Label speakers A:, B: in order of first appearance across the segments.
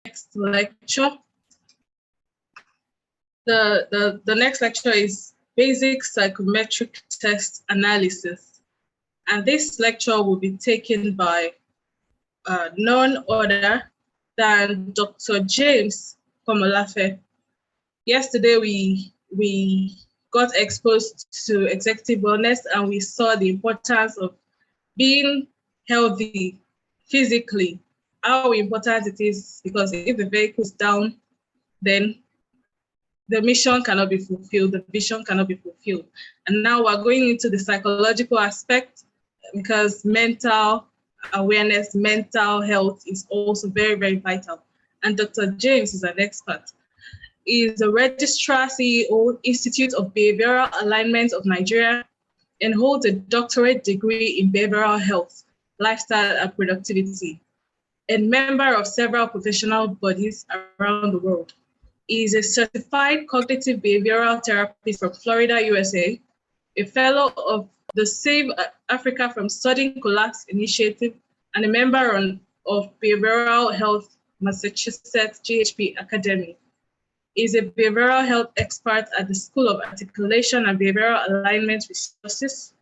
A: next lecture. The next lecture is Basic Psychometric Test Analysis. And this lecture will be taken by none other than Dr. James Komolafe. Yesterday, we got exposed to executive wellness and we saw the importance of being healthy physically, how important it is, because if the vehicle is down, then the mission cannot be fulfilled, the vision cannot be fulfilled. And now we're going into the psychological aspect, because mental awareness, mental health is also very, very vital. And Dr. James is an expert. He is a registrar CEO, Institute of Behavioral Alignment of Nigeria, and holds a doctorate degree in behavioral health, lifestyle, and productivity, and member of several professional bodies around the world. He is a certified cognitive behavioral therapist from Florida, USA, a fellow of the Save Africa from Sudden Collapse Initiative, and a member of Behavioral Health Massachusetts GHP Academy. He is a behavioral health expert at the School of Articulation and Behavioral Alignment Resources.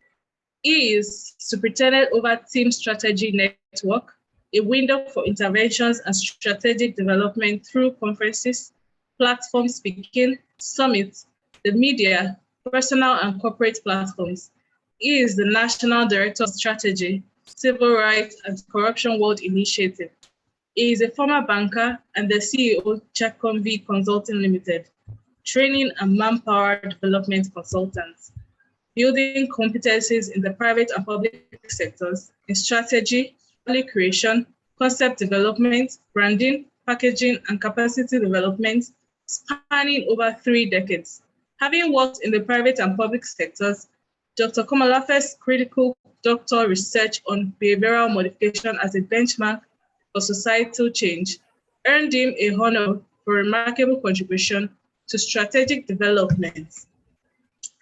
A: He is superintendent over Team Strategy Network, a window for interventions and strategic development through conferences, platform speaking, summits, the media, personal and corporate platforms. He is the National Director of Strategy, Civil Rights and Corruption World Initiative. He is a former banker and the CEO, Checkconv Consulting Limited, training and manpower development consultants, building competencies in the private and public sectors in strategy, value creation, concept development, branding, packaging, and capacity development, spanning over 3 decades. Having worked in the private and public sectors, Dr. Komalafe's critical doctoral research on behavioral modification as a benchmark for societal change earned him a honor for remarkable contribution to strategic development.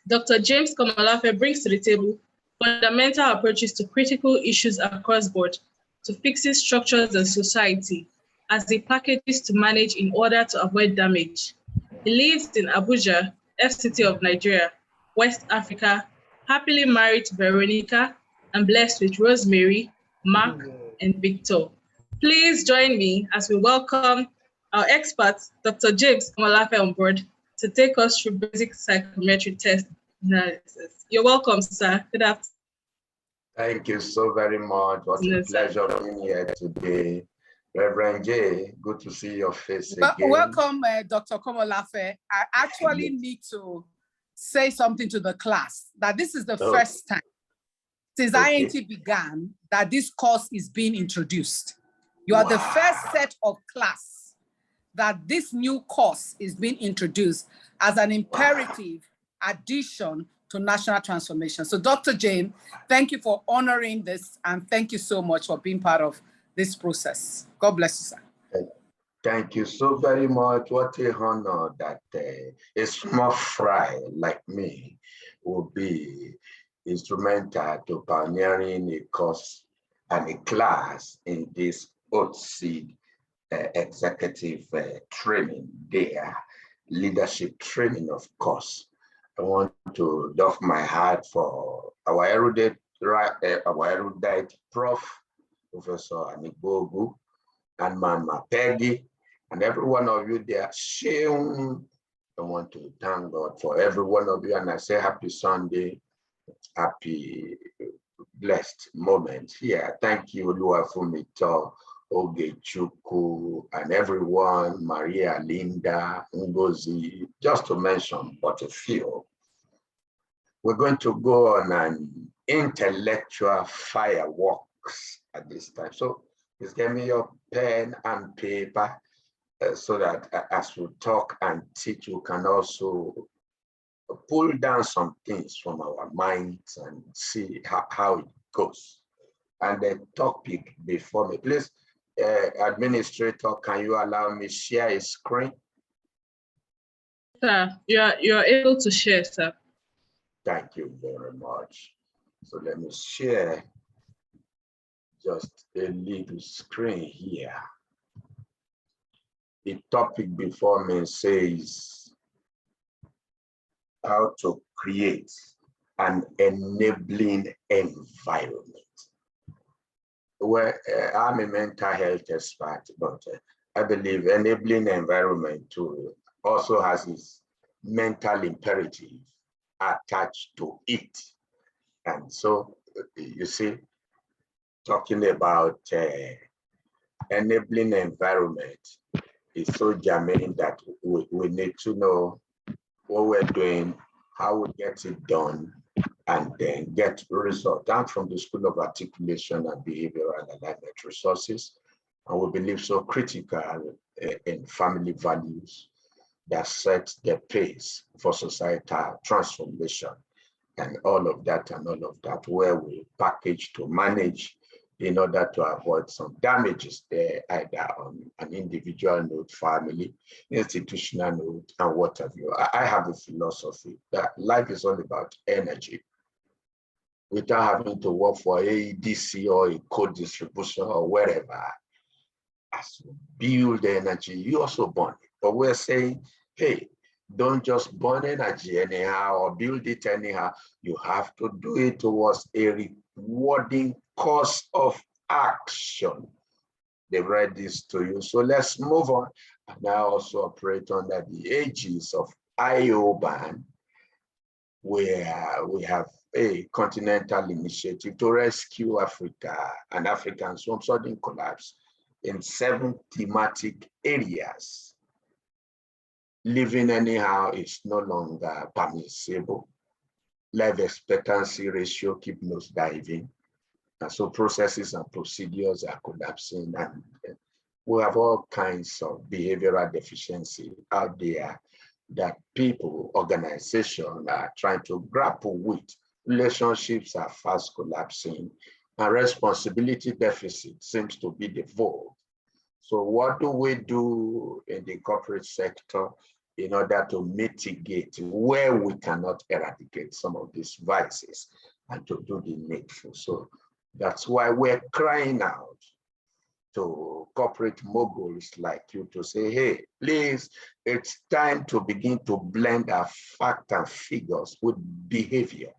A: Dr. James Komolafe brings to the table fundamental approaches to critical issues across board to fixing structures and society as he packages to manage in order to avoid damage. He lives in Abuja, FCT of Nigeria, West Africa, happily married to Veronica and blessed with Rosemary, Mark, and Victor. Please join me as we welcome our expert, Dr. James Komolafe, on board to take us through basic psychometric test analysis. You're welcome, sir. Good afternoon.
B: Thank you so very much. What a pleasure being here today. Reverend J, good to see your face again.
C: Welcome, Dr. Komolafe. I actually need to say something to the class, that this is the first time since INT began that this course is being introduced. You are the first set of class that this new course is being introduced as an imperative addition to national transformation. So Dr. James, thank you for honoring this, and thank you so much for being part of this process. God bless you, sir.
B: Thank you so very much. What a honor that a small fry like me will be instrumental to pioneering a course and a class in this OTC executive training, their leadership training, of course. I want to doff my hat for our erudite prof, Professor Anigbogu, and Mama Peggy, and every one of you there. Sheung, I want to thank God for every one of you, and I say happy Sunday, happy blessed moment here. Thank you, Oluwafumito, Ogechuku, and everyone, Maria, Linda, Ngozi, just to mention but a few. We're going to go on an intellectual fireworks at this time. So please give me your pen and paper so that as we talk and teach, we can also pull down some things from our minds and see how it goes. And the topic before me, please, administrator, can you allow me share a screen?
A: Sir, you're able to share, sir.
B: Thank you very much. So let me share just a little screen here. the topic before me says how to create an enabling environment. Well, I'm a mental health expert, but I believe enabling environment too also has its mental imperative attached to it. And so, you see, talking about enabling environment is so germane that we need to know what we're doing, how we get it done, and then get results. I'm from the School of Articulation and Behavioral Alignment Resources, and we believe so critical in family values that set the pace for societal transformation and all of that, where we package to manage in order to avoid some damages there, either on an individual note, family, institutional note, and what have you. I have a philosophy that life is all about energy. Without having to work for AEDC or a code distribution or wherever, as you build energy, you also burn it. But we're saying, hey, don't just burn energy anyhow or build it anyhow. You have to do it towards a rewarding course of action. They read this to you. So let's move on. And I also operate under the aegis of IOBAN, where we have a continental initiative to rescue Africa and Africans from sudden collapse in 7 thematic areas. Living anyhow is no longer permissible. Life expectancy ratio keep nosediving. And so processes and procedures are collapsing, and we have all kinds of behavioral deficiency out there that people, organizations are trying to grapple with. Relationships are fast collapsing, and responsibility deficit seems to be the vogue. So what do we do in the corporate sector in order to mitigate where we cannot eradicate some of these vices and to do the needful? So that's why we're crying out to corporate moguls like you to say, hey, please, it's time to begin to blend our fact and figures with behavior.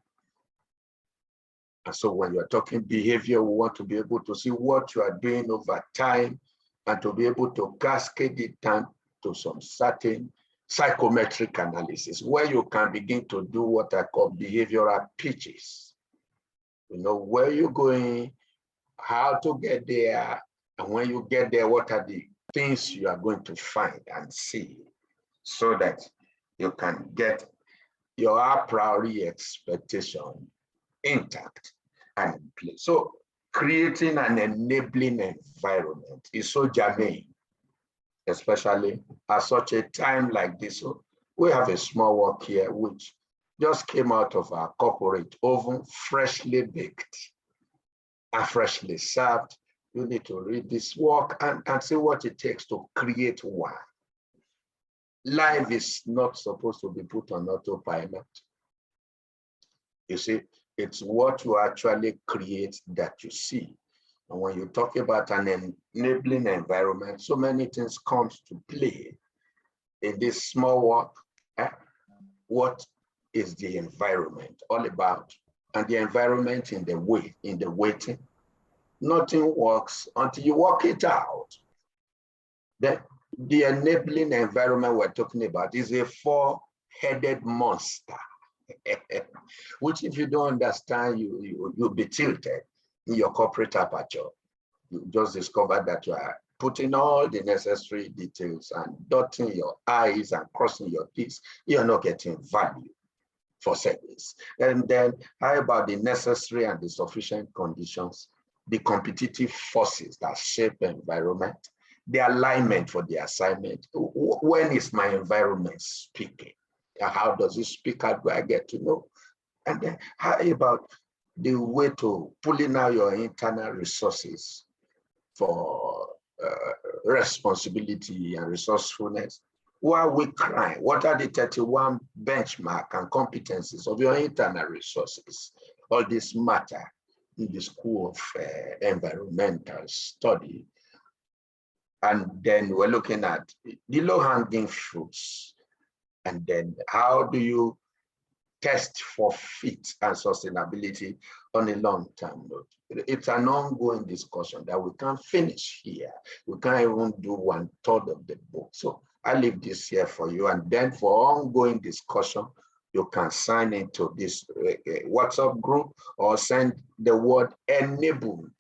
B: And so when you're talking behavior, we want to be able to see what you are doing over time and to be able to cascade it down to some certain psychometric analysis where you can begin to do what I call behavioral pitches. You know where you're going, how to get there, and when you get there, what are the things you are going to find and see so that you can get your a priori expectation intact and in place. So creating an enabling environment is so germane, especially at such a time like this. So we have a small work here which just came out of our corporate oven, freshly baked and freshly served. You need to read this work and see what it takes to create one. Life is not supposed to be put on autopilot. You see, it's what you actually create that you see. And when you talk about an enabling environment, so many things come to play in this small work. What is the environment all about? And the environment in the waiting. Nothing works until you work it out. The enabling environment we're talking about is a 4-headed monster, which if you don't understand, you'll be tilted in your corporate aperture. You just discover that you are putting all the necessary details and dotting your I's and crossing your T's. You're not getting value for service. And then how about the necessary and the sufficient conditions, the competitive forces that shape the environment, the alignment for the assignment? When is my environment speaking? How does it speak? How do I get to know? And then how about the way to pulling out your internal resources for responsibility and resourcefulness? Why are we crying? What are the 31 benchmark and competencies of your internal resources? All this matter in the School of Environmental Study. And then we're looking at the low-hanging fruits. And then how do you test for fit and sustainability on a long-term note? It's an ongoing discussion that we can't finish here. We can't even do 1/3 of the book. So I leave this here for you. And then for ongoing discussion, you can sign into this WhatsApp group or send the word enabled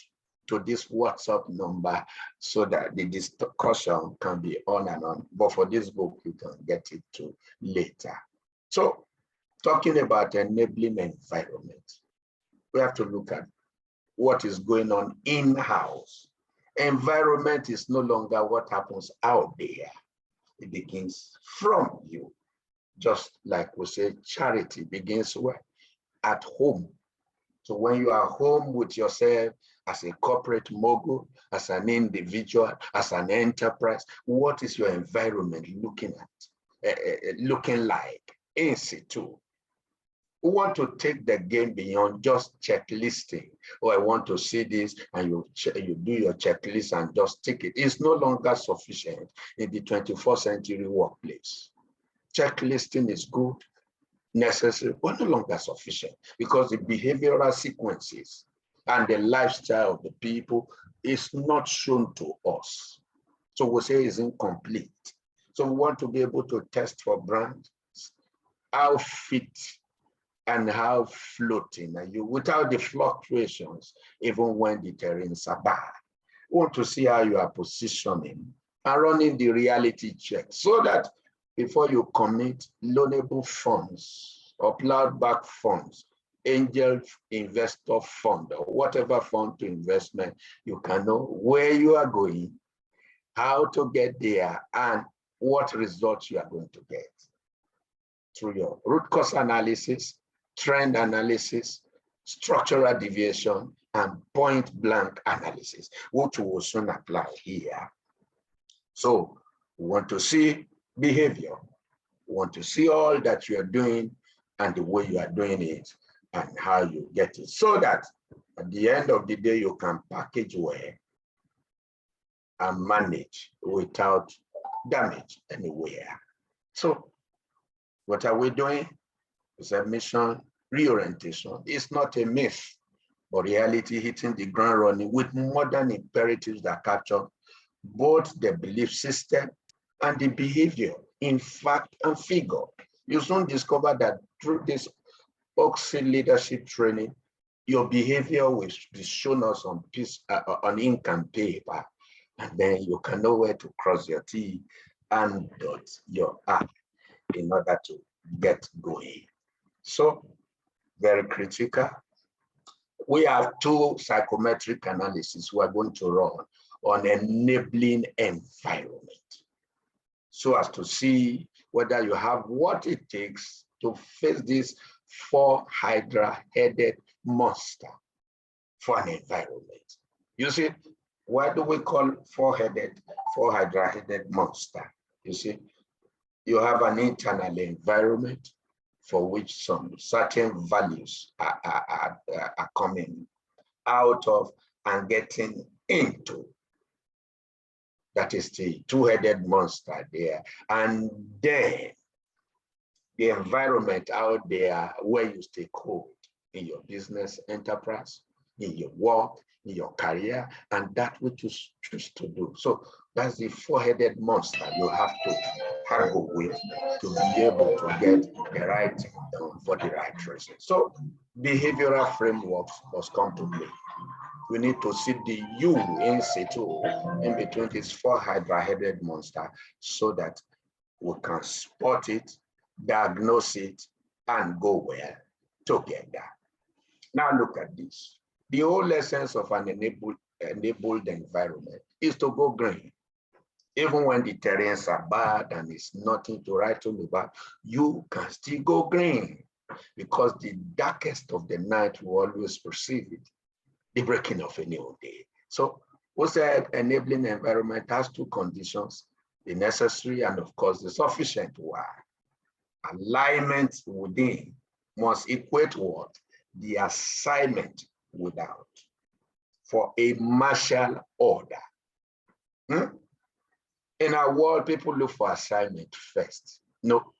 B: to this WhatsApp number so that the discussion can be on and on. But for this book, you can get it to later. So talking about enabling environment, we have to look at what is going on in-house. Environment is no longer what happens out there. It begins from you. Just like we say, charity begins where? At home. So when you are home with yourself as a corporate mogul, as an individual, as an enterprise, what is your environment looking like in situ? We want to take the game beyond just checklisting. Oh, I want to see this, and you do your checklist and just tick it. It's no longer sufficient in the 21st century workplace. Checklisting is good, necessary, but no longer sufficient because the behavioral sequences and the lifestyle of the people is not shown to us. So we say it's incomplete. So we want to be able to test for brands, how fit and how floating are you without the fluctuations, even when the terrains are bad. We want to see how you are positioning and running the reality check so that before you commit loanable funds or plowed back funds, angel investor fund, or whatever fund to investment, you can know where you are going, how to get there, and what results you are going to get through your root cause analysis, trend analysis, structural deviation, and point blank analysis, which we will soon apply here. So we want to see behavior. We want to see all that you are doing and the way you are doing it and how you get it, so that at the end of the day, you can package well and manage without damage anywhere. So what are we doing? It's a mission reorientation. It's not a myth, but reality hitting the ground running with modern imperatives that capture both the belief system and the behavior in fact and figure. You soon discover that through this Oxy leadership training, your behavior will be shown us on ink and paper, and then you can know where to cross your T and dot your I in order to get going. So, very critical. We have two psychometric analyses we are going to run on enabling environment, so as to see whether you have what it takes to face this four-hydra-headed monster for an environment. You see, why do we call four-hydra-headed monster? You see, you have an internal environment for which some certain values are coming out of and getting into. That is the two-headed monster there. And then the environment out there where you stay hold in your business enterprise, in your work, in your career, and that which you choose to do. So that's the four-headed monster you have to haggle with to be able to get the right thing done for the right reason. So behavioral frameworks must come to play. We need to see the you in situ in between this four-hydra-headed monster so that we can spot it, diagnose it, and go where together. Now look at this. The whole essence of an enabled environment is to go green. Even when the terrains are bad and it's nothing to write home about, you can still go green because the darkest of the night will always precede the breaking of a new day. So we said enabling environment has two conditions, the necessary and of course the sufficient one. Alignment within must equate what? The assignment without for a martial order. In our world, people look for assignment first. No,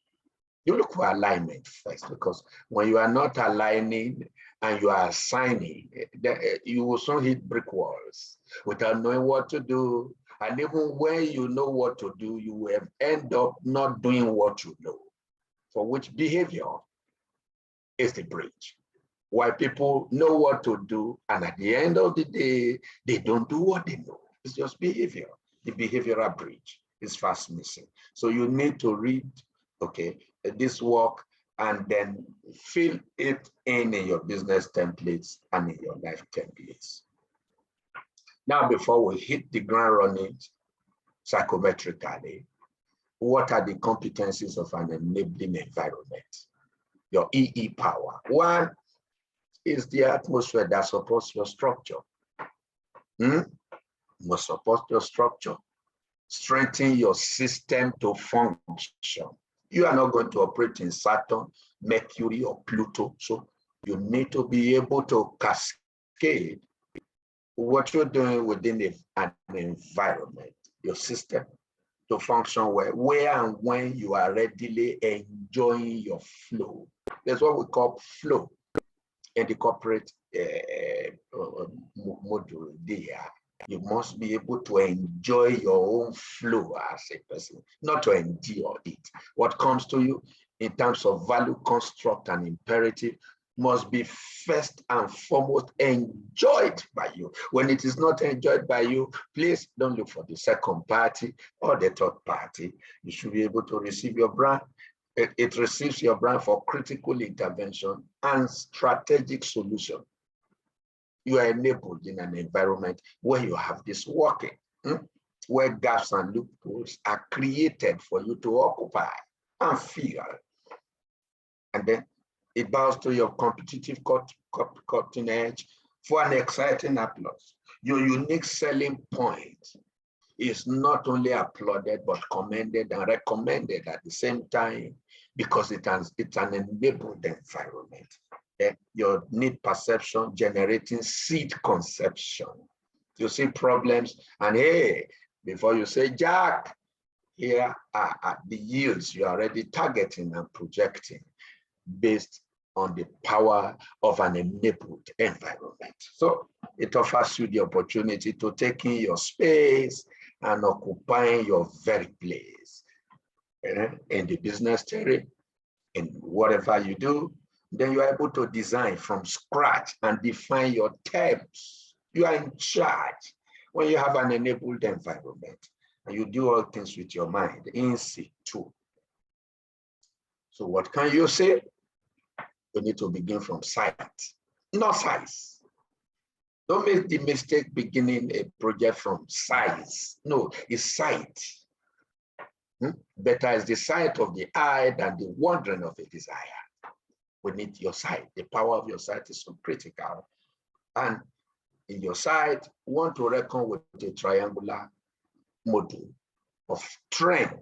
B: you look for alignment first, because when you are not aligning and you are assigning, you will soon hit brick walls without knowing what to do. And even when you know what to do, you will end up not doing what you know, for which behavior is the bridge. Why people know what to do, and at the end of the day, they don't do what they know. It's just behavior. The behavioral bridge is fast missing. So you need to read, okay, this work, and then fill it in your business templates and in your life templates. Now, before we hit the ground running psychometrically, what are the competencies of an enabling environment? Your EE power. One is the atmosphere that supports your structure. Must support your structure. Strengthen your system to function. You are not going to operate in Saturn, Mercury, or Pluto. So you need to be able to cascade what you're doing within an environment, your system, to function well, where and when you are readily enjoying your flow. That's what we call flow in the corporate module there. You must be able to enjoy your own flow as a person, not to endure it. What comes to you in terms of value construct and imperative must be first and foremost enjoyed by you. When it is not enjoyed by you, please don't look for the second party or the third party. You should be able to receive your brand. It receives your brand for critical intervention and strategic solution. You are enabled in an environment where you have this working, where gaps and loopholes are created for you to occupy and fill. And then it bows to your competitive cutting edge for an exciting applause. Your unique selling point is not only applauded, but commended and recommended at the same time, because it's an enabled environment. Your need perception generating seed conception. You see problems, and hey, before you say, Jack, here are the yields you are already targeting and projecting based on the power of an enabled environment. So it offers you the opportunity to take in your space and occupying your very place. In the business theory, in whatever you do, then you are able to design from scratch and define your terms. You are in charge when you have an enabled environment, and you do all things with your mind, in situ. So what can you say? You need to begin from sight, not size. Don't make the mistake beginning a project from size. No, it's sight. Better is the sight of the eye than the wandering of a desire. We need your sight. The power of your sight is so critical. And in your sight, you want to reckon with a triangular model of trend.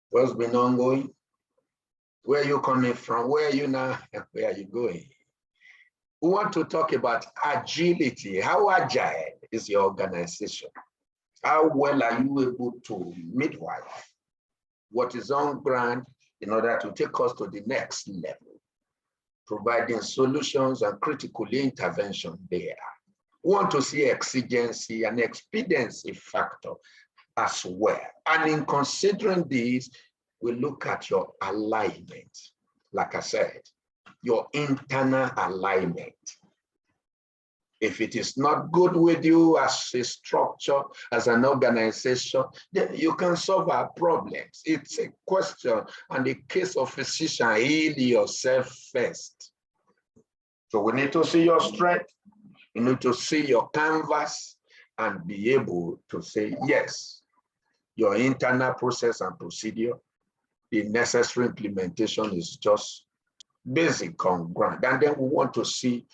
B: What's been ongoing? Where are you coming from? Where are you now? And where are you going? We want to talk about agility. How agile is your organization? How well are you able to midwife what is on ground in order to take us to the next level, providing solutions and critical intervention there. We want to see exigency and expediency factor as well. And in considering these, we look at your alignment. Like I said, your internal alignment. If it is not good with you as a structure, as an organization, then you can solve our problems. It's a question and the case of physician, heal yourself first. So we need to see your strength. You need to see your canvas and be able to say, yes, your internal process and procedure, the necessary implementation is just basic on ground. And then we want to see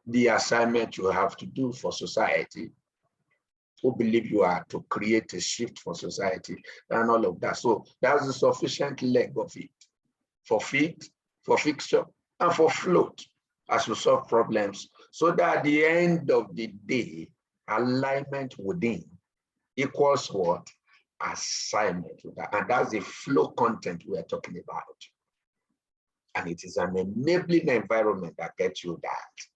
B: the assignment you have to do for society, who believe you are to create a shift for society and all of that. So that's a sufficient leg of it for feet, for fixture, and for float as we solve problems. So that at the end of the day, alignment within equals what? assignment with that. And that's the flow content we are talking about. And it is an enabling environment that gets you that.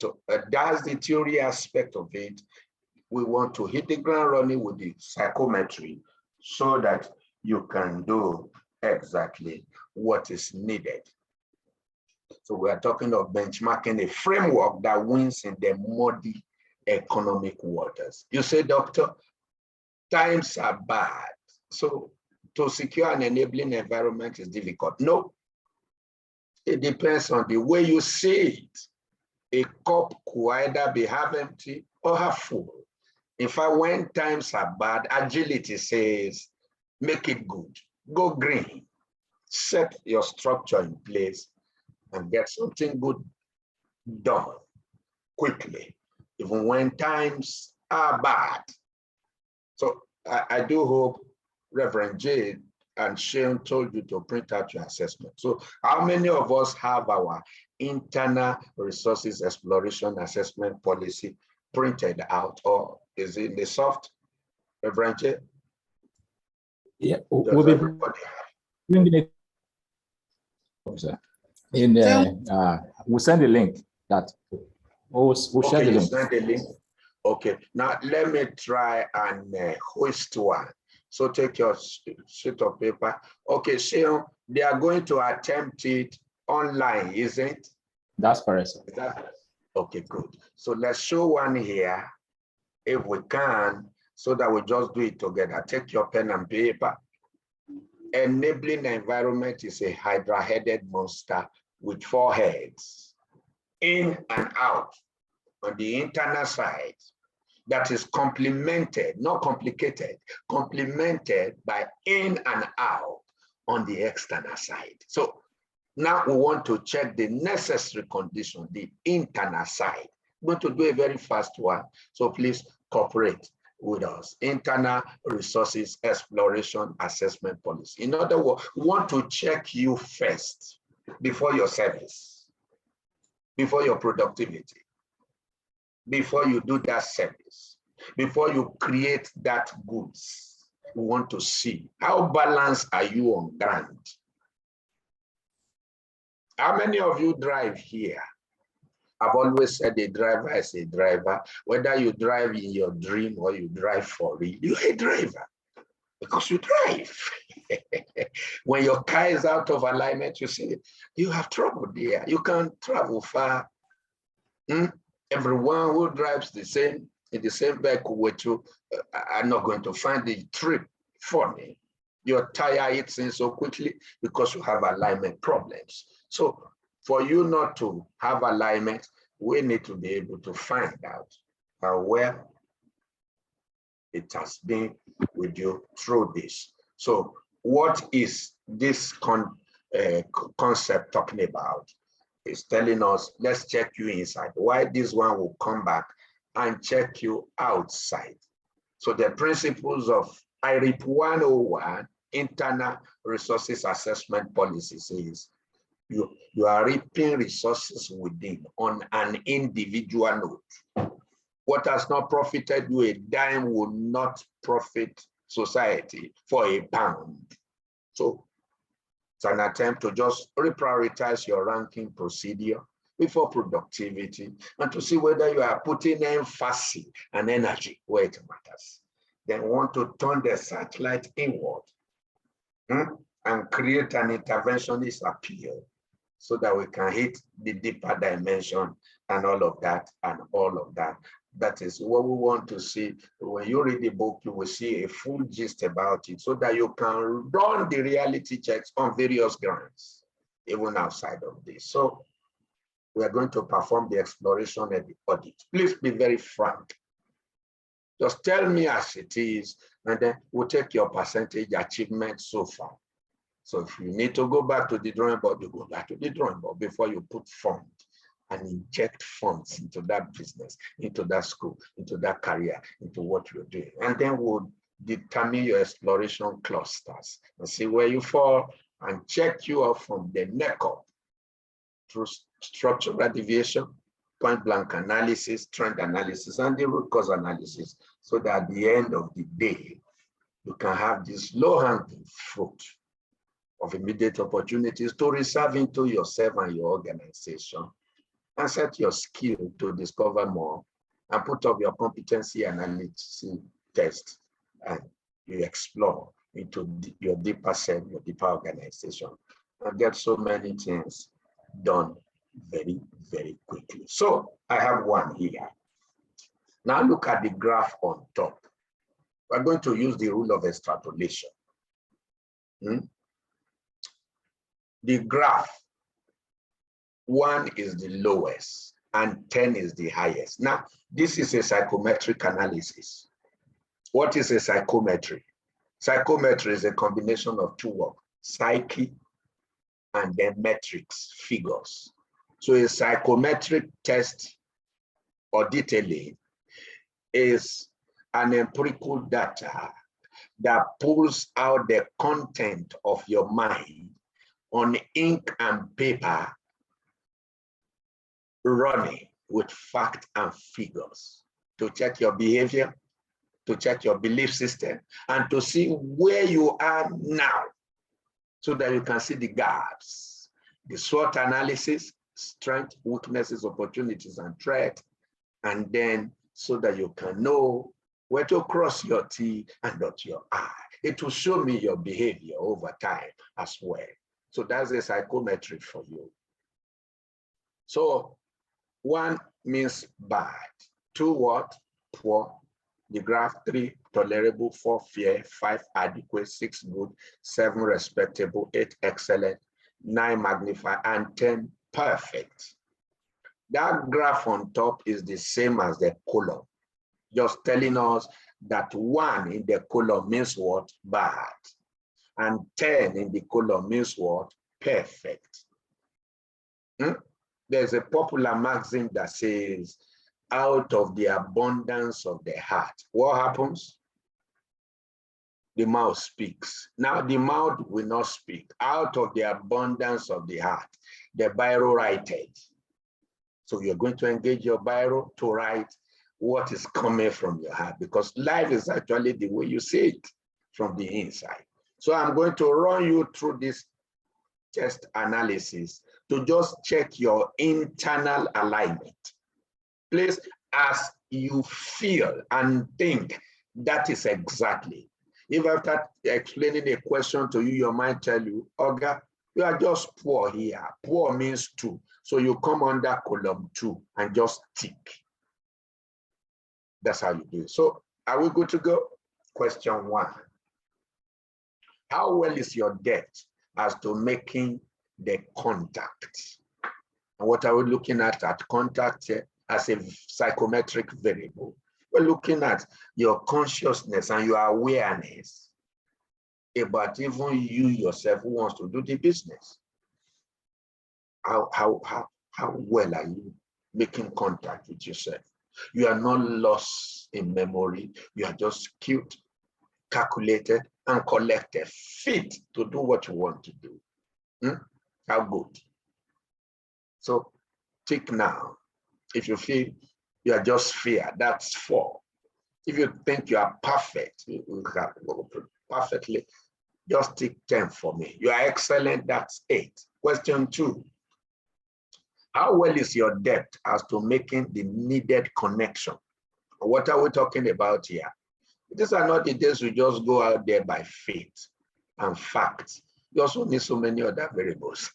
B: So that's the theory aspect of it. We want to hit the ground running with the psychometry so that you can do exactly what is needed. So we are talking of benchmarking a framework that wins in the muddy economic waters. You say, doctor, times are bad. So to secure an enabling environment is difficult. No, it depends on the way you see it. A cup could either be half empty or half full. In fact, when times are bad, agility says, make it good, go green, set your structure in place and get something good done quickly, even when times are bad. So I do hope Reverend J and Shane told you to print out your assessment. So how many of us have our internal resources exploration assessment policy printed out, or is it in the soft, Reverend J?
D: Yeah, we'll be bringing it. We'll send the link that we'll share the link.
B: Send the link. Okay, now let me try and hoist one. So take your sheet of paper. Okay, Sean, they are going to attempt it online, isn't it?
D: That's correct.
B: Okay, good. So let's show one here, if we can, so that we just do it together. Take your pen and paper. Enabling environment is a hydra-headed monster with 4 heads, in and out on the internal side, that is complemented, not complicated, complemented by in and out on the external side. So now we want to check the necessary condition, the internal side. We're going to do a very fast one, so please cooperate with us. Internal resources exploration assessment policy. In other words, we want to check you first before your service, before your productivity, before you do that service, before you create that goods. We want to see how balanced are you on ground. How many of you drive here? I've always said a driver is a driver, whether you drive in your dream or you drive for real, you're a driver because you drive. When your car is out of alignment, you see, you have trouble there. You can't travel far. Everyone who drives in the same vehicle with you are not going to find the trip funny. Your tire hits in so quickly because you have alignment problems. So for you not to have alignment, we need to be able to find out where it has been with you through this. So what is this concept talking about? It's telling us, let's check you inside. Why this one will come back and check you outside. So the principles of IRIP 101, internal resources assessment policies, is you are reaping resources within on an individual note. What has not profited you a dime will not profit society for a pound. So it's an attempt to just reprioritize your ranking procedure before productivity and to see whether you are putting emphasis and energy where it matters. Then want to turn the satellite inward and create an interventionist appeal so that we can hit the deeper dimension and all of that and all of that. That is what we want to see. When you read the book, you will see a full gist about it so that you can run the reality checks on various grounds, even outside of this. So we are going to perform the exploration and the audit. Please be very frank. Just tell me as it is, and then we'll take your percentage achievement so far. So if you need to go back to the drawing board, you go back to the drawing board before you put funds and inject funds into that business, into that school, into that career, into what you're doing. And then we'll determine your exploration clusters and see where you fall and check you out from the neck up through structural deviation, point blank analysis, trend analysis, and the root cause analysis, so that at the end of the day, you can have this low-hanging fruit of immediate opportunities to reserve into yourself and your organization, and set your skill to discover more, and put up your competency analysis test, and you explore into your deeper self, your deeper organization, and get so many things done very, very quickly. So I have one here. Now look at the graph on top. We're going to use the rule of extrapolation. The graph, 1 is the lowest and 10 is the highest. Now, this is a psychometric analysis. What is a psychometry? Psychometry is a combination of two words, psyche and then metrics, figures. So a psychometric test or detailing is an empirical data that pulls out the content of your mind on ink and paper, running with fact and figures to check your behavior, to check your belief system, and to see where you are now so that you can see the gaps, the SWOT analysis, strengths, weaknesses, opportunities, and threats, and then so that you can know where to cross your T and dot your I. It will show me your behavior over time as well. So that's a psychometry for you. So 1 means bad, 2 what? Poor. The graph 3 tolerable, 4 fair, 5 adequate, 6 good, 7 respectable, 8 excellent, 9 magnified, and 10 perfect. That graph on top is the same as the column, just telling us that 1 in the column means what? Bad. And 10 in the column means what? Perfect. There's a popular maxim that says, out of the abundance of the heart, what happens? The mouth speaks. Now the mouth will not speak. Out of the abundance of the heart, the biro writed. So you're going to engage your biro to write what is coming from your heart, because life is actually the way you see it from the inside. So I'm going to run you through this test analysis to just check your internal alignment. Please, as you feel and think, that is exactly. If after explaining a question to you, your mind tell you, Oga, you are just poor here. Poor means 2. So you come under column 2 and just tick. That's how you do it. So are we good to go? Question 1. How well is your depth as to making the contact? And what are we looking at contact here as a psychometric variable? We're looking at your consciousness and your awareness about even you yourself who wants to do the business. How well are you making contact with yourself? You are not lost in memory. You are just skilled, calculated, and collected, fit to do what you want to do. How good? So tick now. If you feel you are just fear, that's 4. If you think you are perfect, you can go perfectly, just tick 10 for me. You are excellent, that's 8. Question 2. How well is your depth as to making the needed connection? What are we talking about here? These are not the days we just go out there by faith and facts. You also need so many other variables.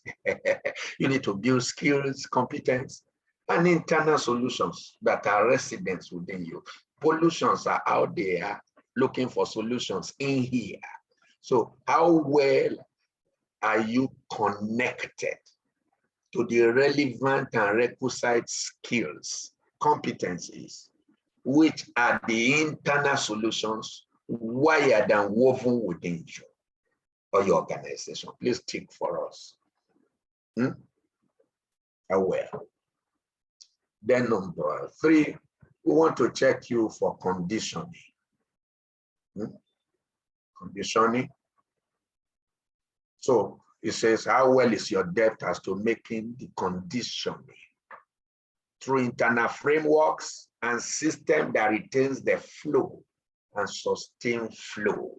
B: You need to build skills, competence, and internal solutions that are residents within you. Pollutions are out there looking for solutions in here. So how well are you connected to the relevant and requisite skills, competencies, which are the internal solutions wired and woven within you or your organization? Please tick for us. Aware. Then number 3, we want to check you for conditioning. Conditioning. So it says, how well is your depth as to making the conditioning through internal frameworks and system that retains the flow and sustain flow.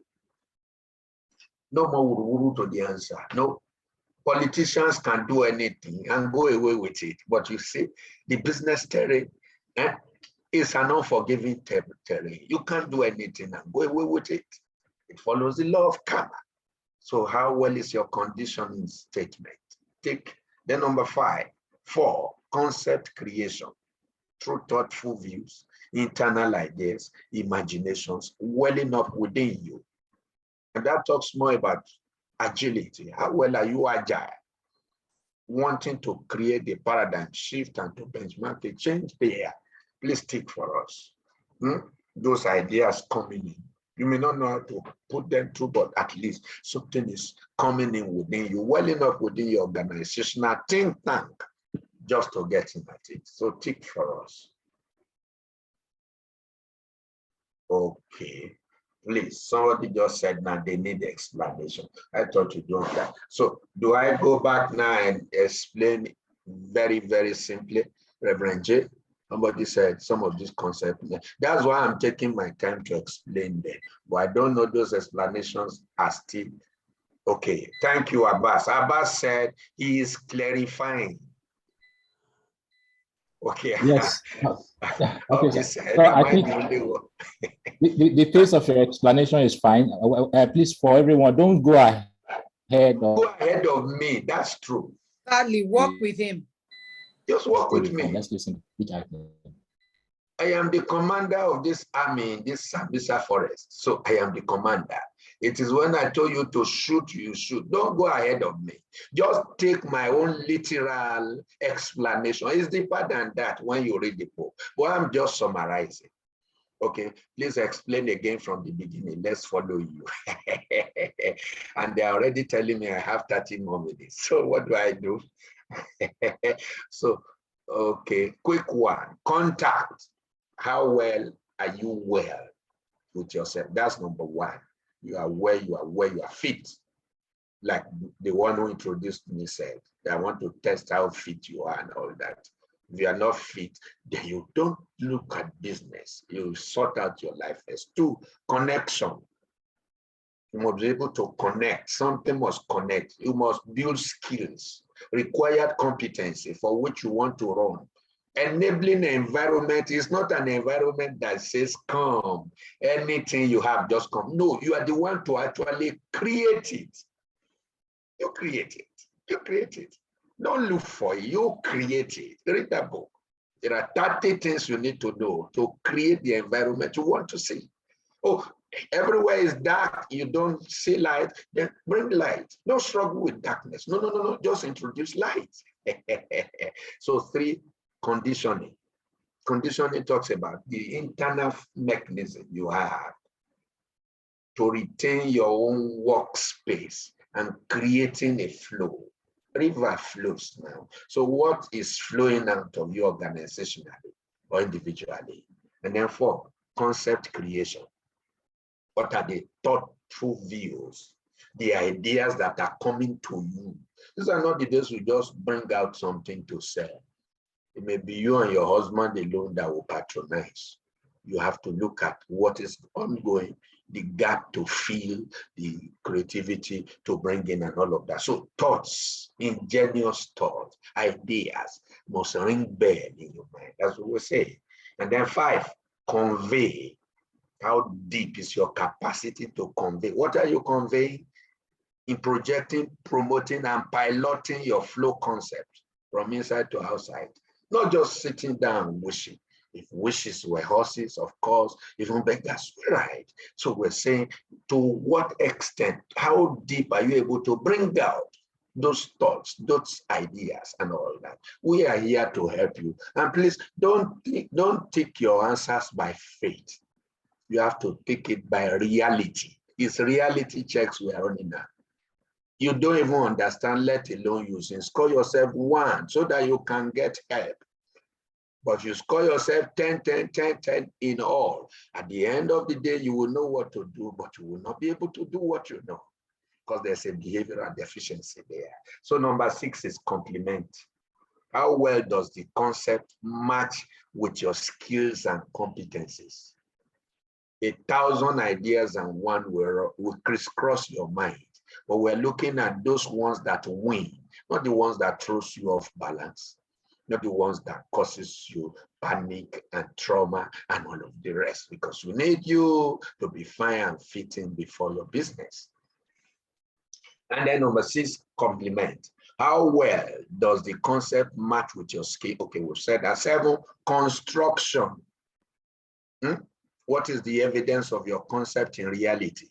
B: No more wuru to the answer. No, politicians can do anything and go away with it. But you see, the business terrain is an unforgiving terrain. You can't do anything and go away with it. It follows the law of karma. So how well is your conditioning statement? Take the number 4, concept creation. Through thoughtful views, internal ideas, imaginations welling up within you. And that talks more about agility. How well are you agile? Wanting to create a paradigm shift and to benchmark a change there. Please stick for us. Those ideas coming in. You may not know how to put them through, but at least something is coming in within you, welling up within your organizational think tank, just to get in at it. So tick for us. Okay. Please, somebody just said now they need explanation. I thought you don't that. So do I go back now and explain very, very simply, Reverend J? Somebody said some of these concepts. That's why I'm taking my time to explain them. But I don't know those explanations are still okay. Thank you, Abbas. Abbas said he is clarifying. Okay.
D: Yes. Okay,
B: So
D: I think the pace of your explanation is fine. Please, for everyone, don't go ahead
B: of me. That's true.
C: Sadly, walk with him.
B: Just walk with me.
D: Let's listen.
B: I am the commander of this army in this Sambisa forest. So I am the commander. It is when I told you to shoot, you shoot. Don't go ahead of me. Just take my own literal explanation. It's deeper than that when you read the book. But I'm just summarizing. Okay, please explain again from the beginning. Let's follow you. And they're already telling me I have 30 more minutes. So what do I do? So, okay, quick one. Contact. How well are you well with yourself? That's number 1. You are where you are fit. Like the one who introduced me said, I want to test how fit you are and all that. If you are not fit, then you don't look at business. You sort out your life first. 2, connection. You must be able to connect. Something must connect. You must build skills, required competency for which you want to run. Enabling environment is not an environment that says, come, anything you have, just come. No, you are the one to actually create it. You create it. You create it. Don't look for it. You create it. Read that book. There are 30 things you need to know to create the environment you want to see. Oh, everywhere is dark. You don't see light. Then bring light. Don't struggle with darkness. No. Just introduce light. So 3, conditioning. Conditioning talks about the internal mechanism you have to retain your own workspace and creating a flow. River flows now. So what is flowing out of you organizationally or individually? And then 4, concept creation. What are the thoughtful views, the ideas that are coming to you? These are not the days you just bring out something to sell. It may be you and your husband alone that will patronize. You have to look at what is ongoing, the gap to fill, the creativity to bring in and all of that. So thoughts, ingenious thoughts, ideas must ring bell in your mind. That's what we say. And then 5, convey. How deep is your capacity to convey? What are you conveying? In projecting, promoting, and piloting your flow concept from inside to outside. Not just sitting down wishing. If wishes were horses, of course, even beggars were right. So we're saying, to what extent, how deep are you able to bring out those thoughts, those ideas, and all that? We are here to help you. And please don't take your answers by faith. You have to take it by reality. It's reality checks we are running now. You don't even understand, let alone using. Score yourself 1 so that you can get help. But you score yourself 10, 10, 10, 10 in all. At the end of the day, you will know what to do, but you will not be able to do what you know because there's a behavioral deficiency there. So number 6 is complement. How well does the concept match with your skills and competencies? 1,000 ideas and one will crisscross your mind. but we're looking at those ones that win, not the ones that throws you off balance, not the ones that causes you panic and trauma and all of the rest, because we need you to be fine and fitting before your business. And then number 6, complement. How well does the concept match with your skill? Okay, we've said that. 7, construction. What is the evidence of your concept in reality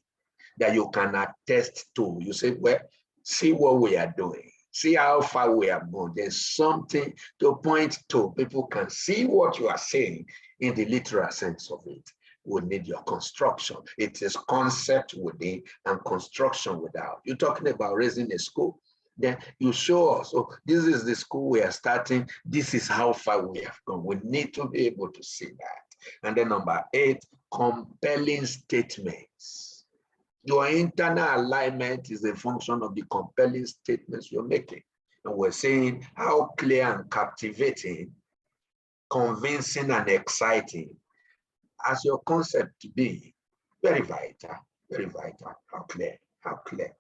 B: that you can attest to? You say, well, see what we are doing. See how far we have gone. There's something to point to. People can see what you are saying in the literal sense of it. We need your construction. It is concept within and construction without. You're talking about raising a school, then you show us, oh, this is the school we are starting. This is how far we have gone. We need to be able to see that. And then number 8, compelling statements. Your internal alignment is a function of the compelling statements you're making. And we're saying how clear and captivating, convincing and exciting as your concept to be. Very vital, very vital. How clear, how clear.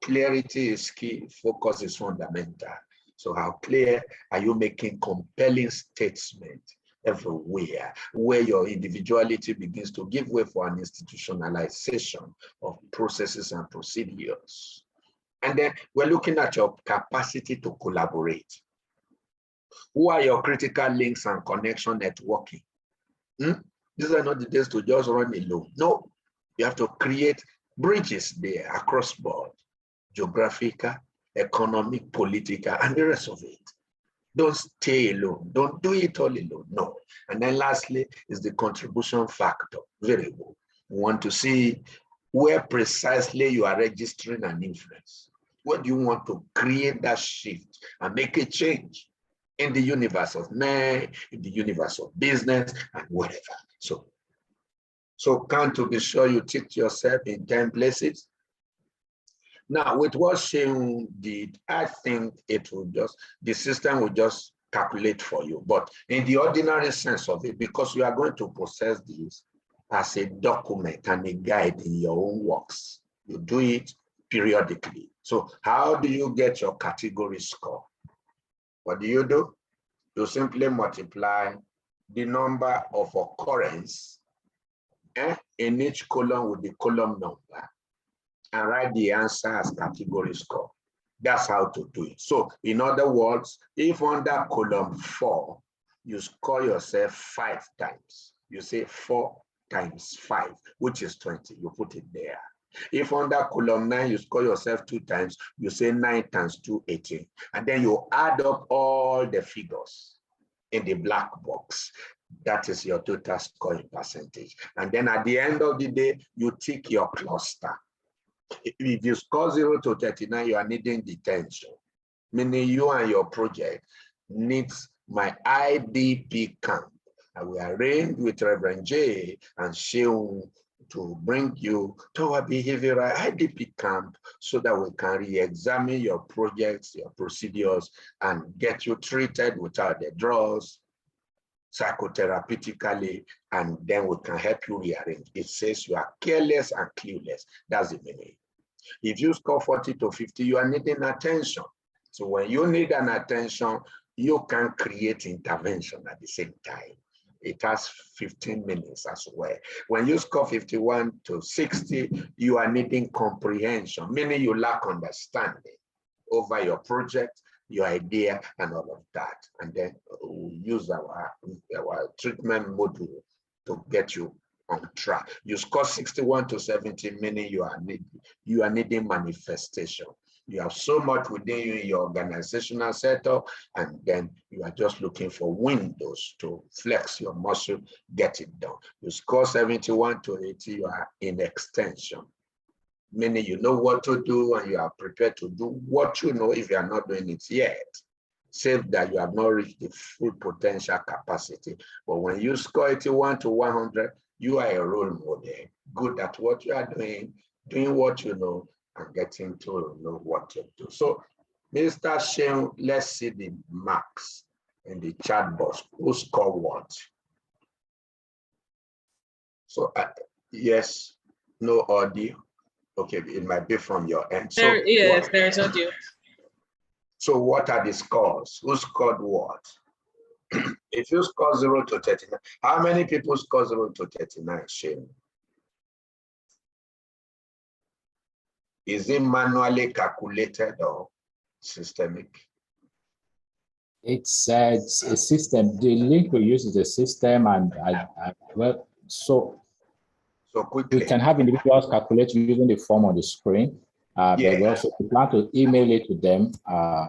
B: Clarity is key, focus is fundamental. So how clear are you making compelling statements everywhere, where your individuality begins to give way for an institutionalization of processes and procedures. And then we're looking at your capacity to collaborate. Who are your critical links and connection networking? These are not the days to just run alone. No, you have to create bridges there across board, geographical, economic, political, and the rest of it. Don't stay alone. Don't do it all alone. No. And then lastly is the contribution factor. Very good. We want to see where precisely you are registering an influence. Where do you want to create that shift and make a change in the universe of man, in the universe of business, and whatever. So count to be sure you tick yourself in 10 places. Now, with what Sheung did, I think it will just, the system will just calculate for you. But in the ordinary sense of it, because you are going to process this as a document and a guide in your own works, you do it periodically. So how do you get your category score? What do? You simply multiply the number of occurrence in each column with the column number and write the answer as category score. That's how to do it. So in other words, if under column 4, you score yourself 5 times, you say 4 times 5, which is 20, you put it there. If under column 9, you score yourself 2 times, you say 9 times 2, 18. And then you add up all the figures in the black box. That is your total scoring percentage. And then at the end of the day, you tick your cluster. If you score 0 to 39, you are needing detention, meaning you and your project needs my IDP camp. And we arranged with Reverend J and Sheung to bring you to a behavioral IDP camp so that we can re-examine your projects, your procedures, and get you treated without the drugs, psychotherapeutically, and then we can help you rearrange. It says you are careless and clueless. That's the meaning. If you score 40 to 50, you are needing attention. So when you need an attention, you can create intervention at the same time. It has 15 minutes as well. When you score 51 to 60, you are needing comprehension, meaning you lack understanding over your project, your idea, and all of that. And then we'll use our treatment module to get you on track. You score 61 to 70, meaning you are needing manifestation. You have so much within you in your organizational setup, and then you are just looking for windows to flex your muscle, get it done. You score 71 to 80, you are in extension, meaning you know what to do and you are prepared to do what you know if you are not doing it yet, save that you have not reached the full potential capacity. But when you score 81 to 100, you are a role model, good at what you are doing what you know, and getting to know what to do. So, Mr. Sheung, let's see the marks in the chat box. Who scored what? So, yes, no audio. Okay, it might be from your end.
A: Yes, there is audio.
B: So what are the scores? Who scored what? If you score 0 to 39, how many people score 0 to 39, Shane? Is it manually calculated or systemic?
D: It's a system. The link we use is a system, and so
B: quickly
D: we can have individuals calculate using the form on the screen. But we also plan to email it to them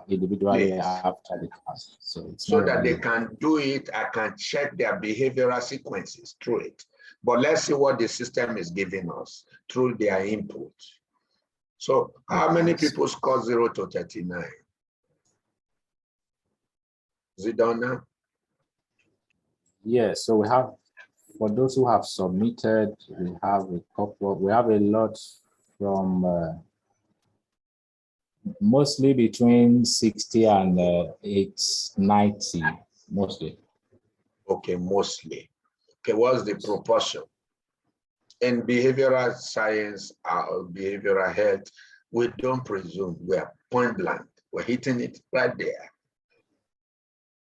D: individually after the class.
B: So that they can do it, I can check their behavioral sequences through it. But let's see what the system is giving us through their input. So how many people score 0 to 39? Is it done now?
D: Yes, so we have, for those who have submitted, we have a couple, we have a lot from mostly between 60 and 90, mostly.
B: Okay, mostly. Okay, what's the proportion? In behavioral science or behavioral health, we don't presume, we are point blank. We're hitting it right there.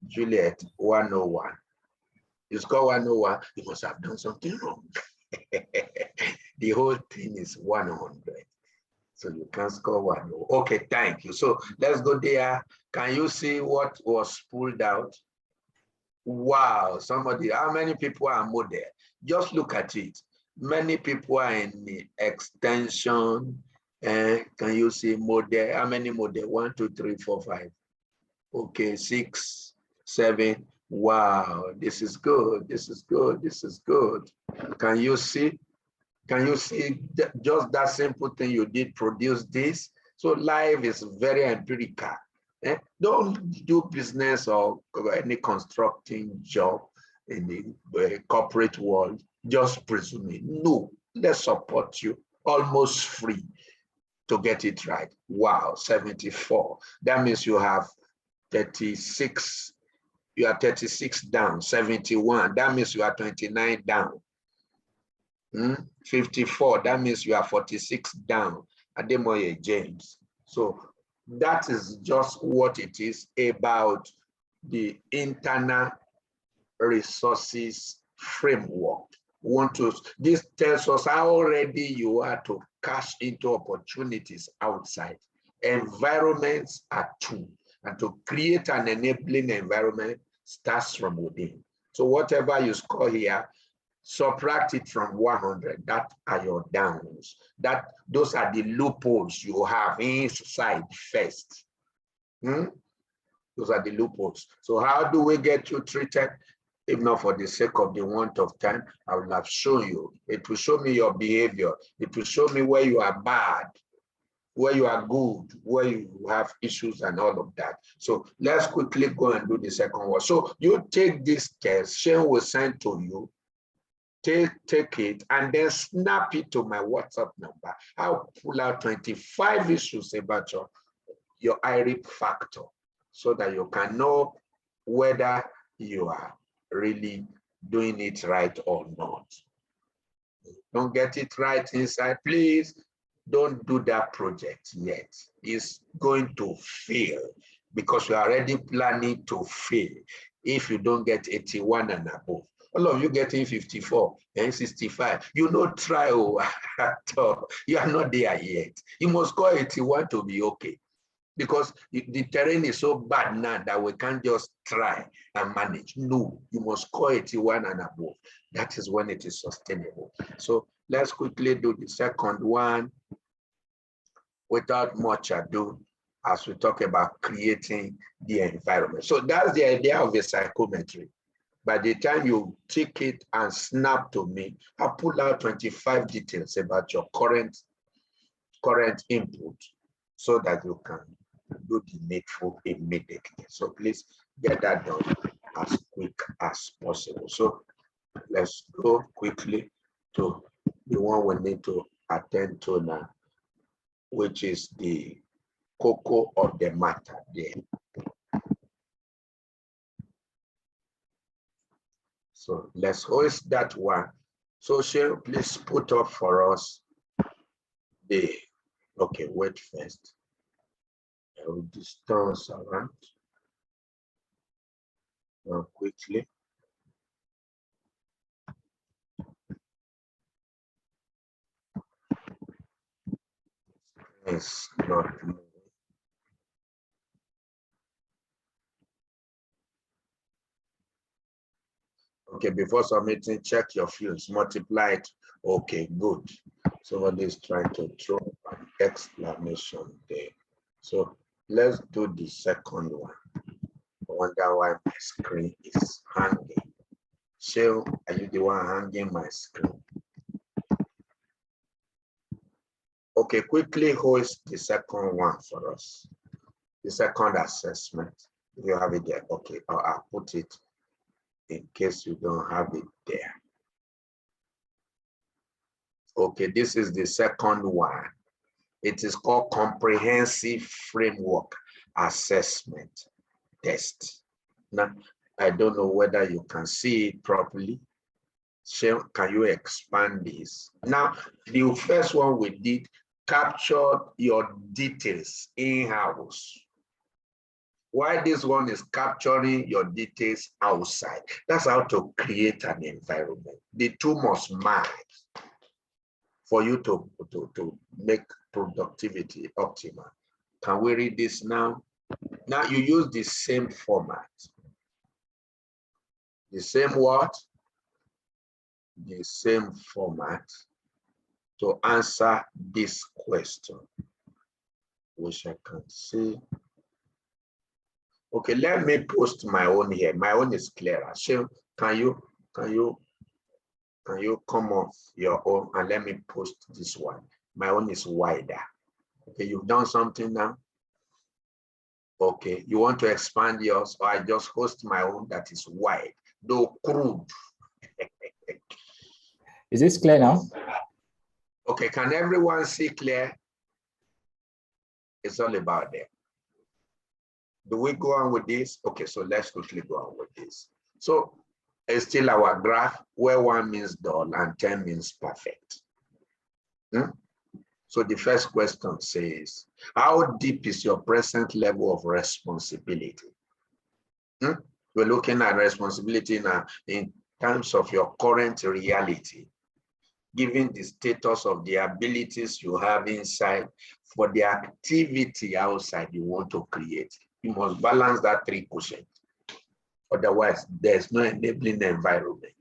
B: Juliet, 101. You score 101, you must have done something wrong. The whole thing is 100. So you can score 101. Okay, thank you. So let's go there. Can you see what was pulled out? Wow, somebody, how many people are model? Just look at it. Many people are in the extension. Can you see model? How many model? 1, 2, 3, 4, 5. Okay, 6, 7. Wow, this is good. This is good. This is good. Can you see? Can you see just that simple thing you did produce this? So life is very empirical. Don't do business or any constructing job in the corporate world, just presuming. No, let's support you almost free to get it right. Wow, 74. That means you have 36. You are 36 down, 71. That means you are 29 down. 54, that means you are 46 down. Ademoye James. So that is just what it is about the internal resources framework. This tells us how ready you are to cash into opportunities outside. Environments are two, and to create an enabling environment starts from within. So whatever you score here, subtract it from 100. That are your downs. Those are the loopholes you have inside first. Those are the loopholes. So how do we get you treated? If not for the sake of the want of time, I will have shown you. It will show me your behavior. It will show me where you are bad, where you are good, where you have issues and all of that. So let's quickly go and do the second one. So you take this test, Shane will send to you. Take it and then snap it to my WhatsApp number. I'll pull out 25 issues about your IRIP factor so that you can know whether you are really doing it right or not. Don't get it right inside, please. Don't do that project yet. It's going to fail because you're already planning to fail if you don't get 81 and above. All of you getting 54 and 65. You not try at all. You are not there yet. You must score 81 to be okay. Because the terrain is so bad now that we can't just try and manage. No, you must score 81 and above. That is when it is sustainable. So let's quickly do the second one without much ado as we talk about creating the environment. So that's the idea of a psychometry. By the time you take it and snap to me, I'll pull out 25 details about your current input so that you can do the needful immediately. So please get that done as quick as possible. So let's go quickly to the one we need to attend to now, which is the cocoa of the matter there. So let's hoist that one. So Cheryl, please put up for us Okay, wait first. I will distance around now quickly. It's not moving. Okay, before submitting, check your fields, multiply it. Okay, good. Somebody is trying to throw an exclamation there. So let's do the second one. I wonder why my screen is hanging. So are you the one hanging my screen? Okay, quickly hoist the second one for us. The second assessment. If you have it there, okay, I'll put it in case you don't have it there. Okay, this is the second one. It is called Comprehensive Framework Assessment Test. Now, I don't know whether you can see it properly. So can you expand this? Now, the first one we did captured your details in-house. Why this one is capturing your details outside. That's how to create an environment. The two must match for you to make productivity optimal. Can we read this now? Now you use the same format. The same what? The same format to answer this question, which I can see. Okay, let me post my own here. My own is clearer. So can you come off your own and let me post this one? My own is wider. Okay, you've done something now. Okay, you want to expand yours, or I just host my own that is wide, though crude.
D: Is this clear now?
B: Okay, can everyone see clear? It's all about them. Do we go on with this? Okay, so let's quickly go on with this. So it's still our graph where 1 means dull and 10 means perfect. So the first question says, how deep is your present level of responsibility? We're looking at responsibility now in terms of your current reality, given the status of the abilities you have inside for the activity outside you want to create. You must balance that 3%. Otherwise, there's no enabling environment.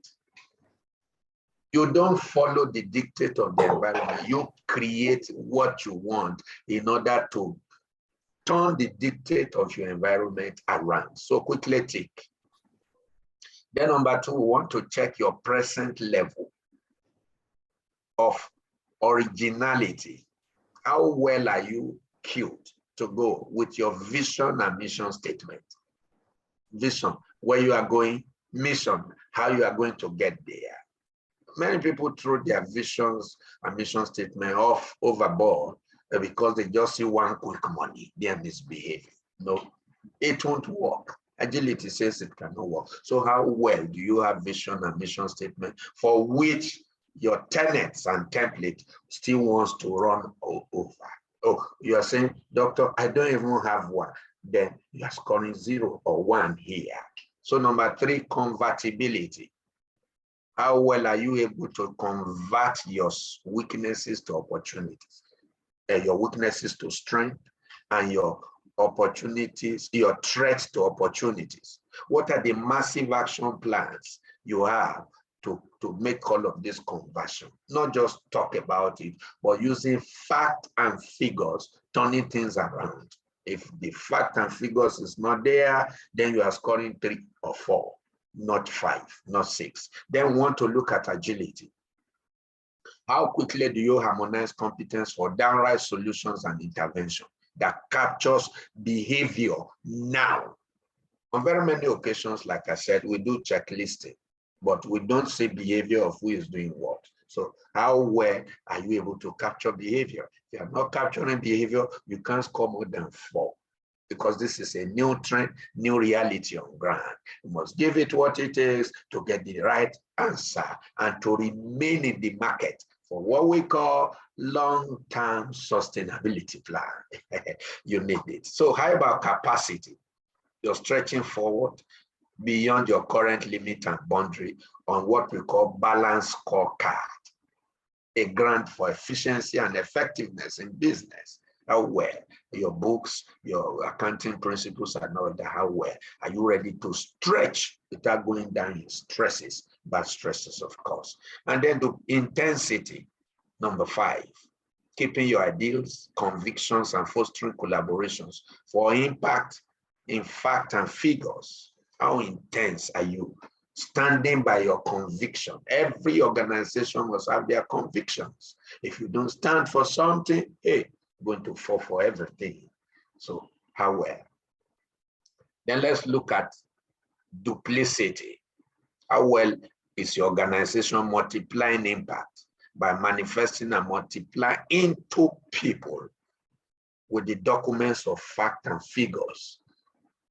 B: You don't follow the dictate of the environment. You create what you want in order to turn the dictate of your environment around. So quickly tick. Then number 2, we want to check your present level of originality. How well are you cued to go with your vision and mission statement? Vision, where you are going, mission, how you are going to get there. Many people throw their visions and mission statement off overboard because they just see one quick money, they are misbehaving. No, it won't work. Agility says it cannot work. So how well do you have vision and mission statement for which your tenets and template still wants to run over? Oh, you are saying, doctor, I don't even have one. Then you are scoring 0 or 1 here. So number 3, convertibility. How well are you able to convert your weaknesses to opportunities, your weaknesses to strength, and your opportunities, your threats to opportunities? What are the massive action plans you have to make all of this conversion? Not just talk about it, but using fact and figures, turning things around. If the fact and figures is not there, then you are scoring 3 or 4. Not 5, not 6. Then we want to look at agility. How quickly do you harmonize competence for downright solutions and intervention that captures behavior now? On very many occasions, like I said, we do checklisting, but we don't see behavior of who is doing what. So how well are you able to capture behavior? If you are not capturing behavior, you can't score more than 4. Because this is a new trend, new reality on ground. You must give it what it is to get the right answer and to remain in the market for what we call long-term sustainability plan. You need it. So how about capacity? You're stretching forward beyond your current limit and boundary on what we call balance scorecard, a grant for efficiency and effectiveness in business. How well your books, your accounting principles and all that, how well are you ready to stretch without going down in stresses, bad stresses, of course. And then the intensity, number 5, keeping your ideals, convictions, and fostering collaborations for impact in fact and figures. How intense are you? Standing by your conviction. Every organization must have their convictions. If you don't stand for something, hey, you're going to fall for everything. So how well? Then let's look at duplicity. How well is your organization multiplying impact by manifesting and multiplying into people with the documents of fact and figures,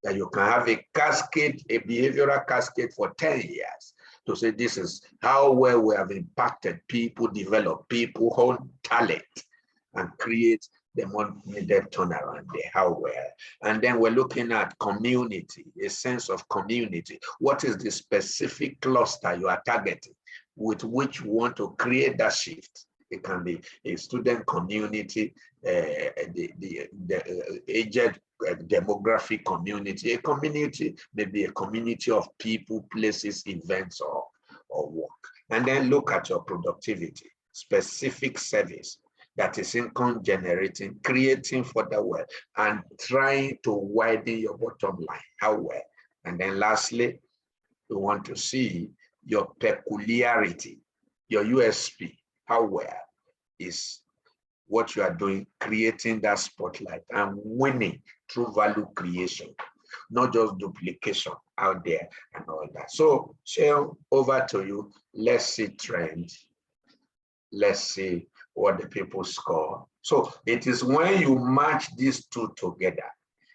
B: that you can have a cascade, a behavioral cascade for 10 years to say this is how well we have impacted people, developed people, own talent, and create the needed turnaround there, how well. And then we're looking at community, a sense of community. What is the specific cluster you are targeting with which you want to create that shift? It can be a student community, the aged demographic community, a community, maybe a community of people, places, events, or work. And then look at your productivity, specific service that is income generating, creating for the wealth, and trying to widen your bottom line, how well. And then lastly, we want to see your peculiarity, your USP, how well is what you are doing, creating that spotlight and winning through value creation, not just duplication out there and all that. So, Sharon, over to you. Let's see trends. Let's see what the people score. So it is when you match these two together,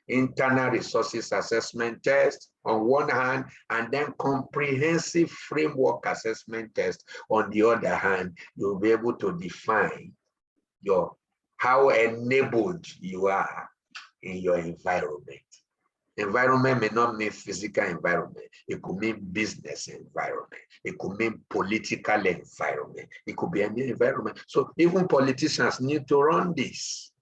B: internal resources assessment test on one hand, and then comprehensive framework assessment test on the other hand, you'll be able to define how enabled you are in your environment. Environment may not mean physical environment. It could mean business environment. It could mean political environment. It could be any environment. So even politicians need to run this.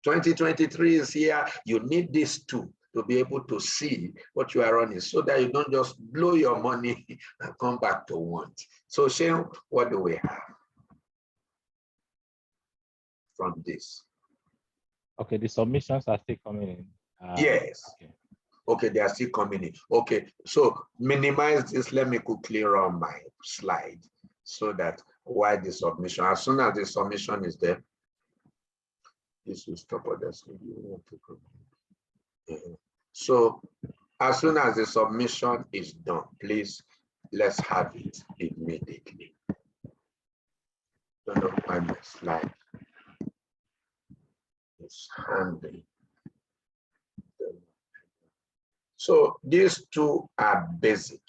B: 2023 is here. You need this too to be able to see what you are running so that you don't just blow your money and come back to want. So Shane, what do we have from this?
D: Okay, the submissions are still coming in.
B: Yes. Okay, they are still coming in. Okay, so minimize this. Let me quickly run my slide so that while the submission, as soon as the submission is there, this will stop on the screen. So as soon as the submission is done, please, let's have it immediately. Don't know why my slide is handy. So these two are basic.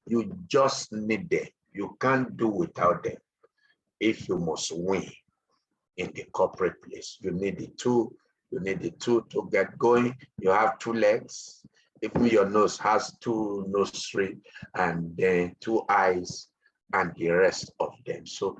B: You just need them. You can't do without them. If you must win in the corporate place, you need the two. You need the two to get going. You have 2 legs. Even your nose has 2 nostrils and then 2 eyes and the rest of them. So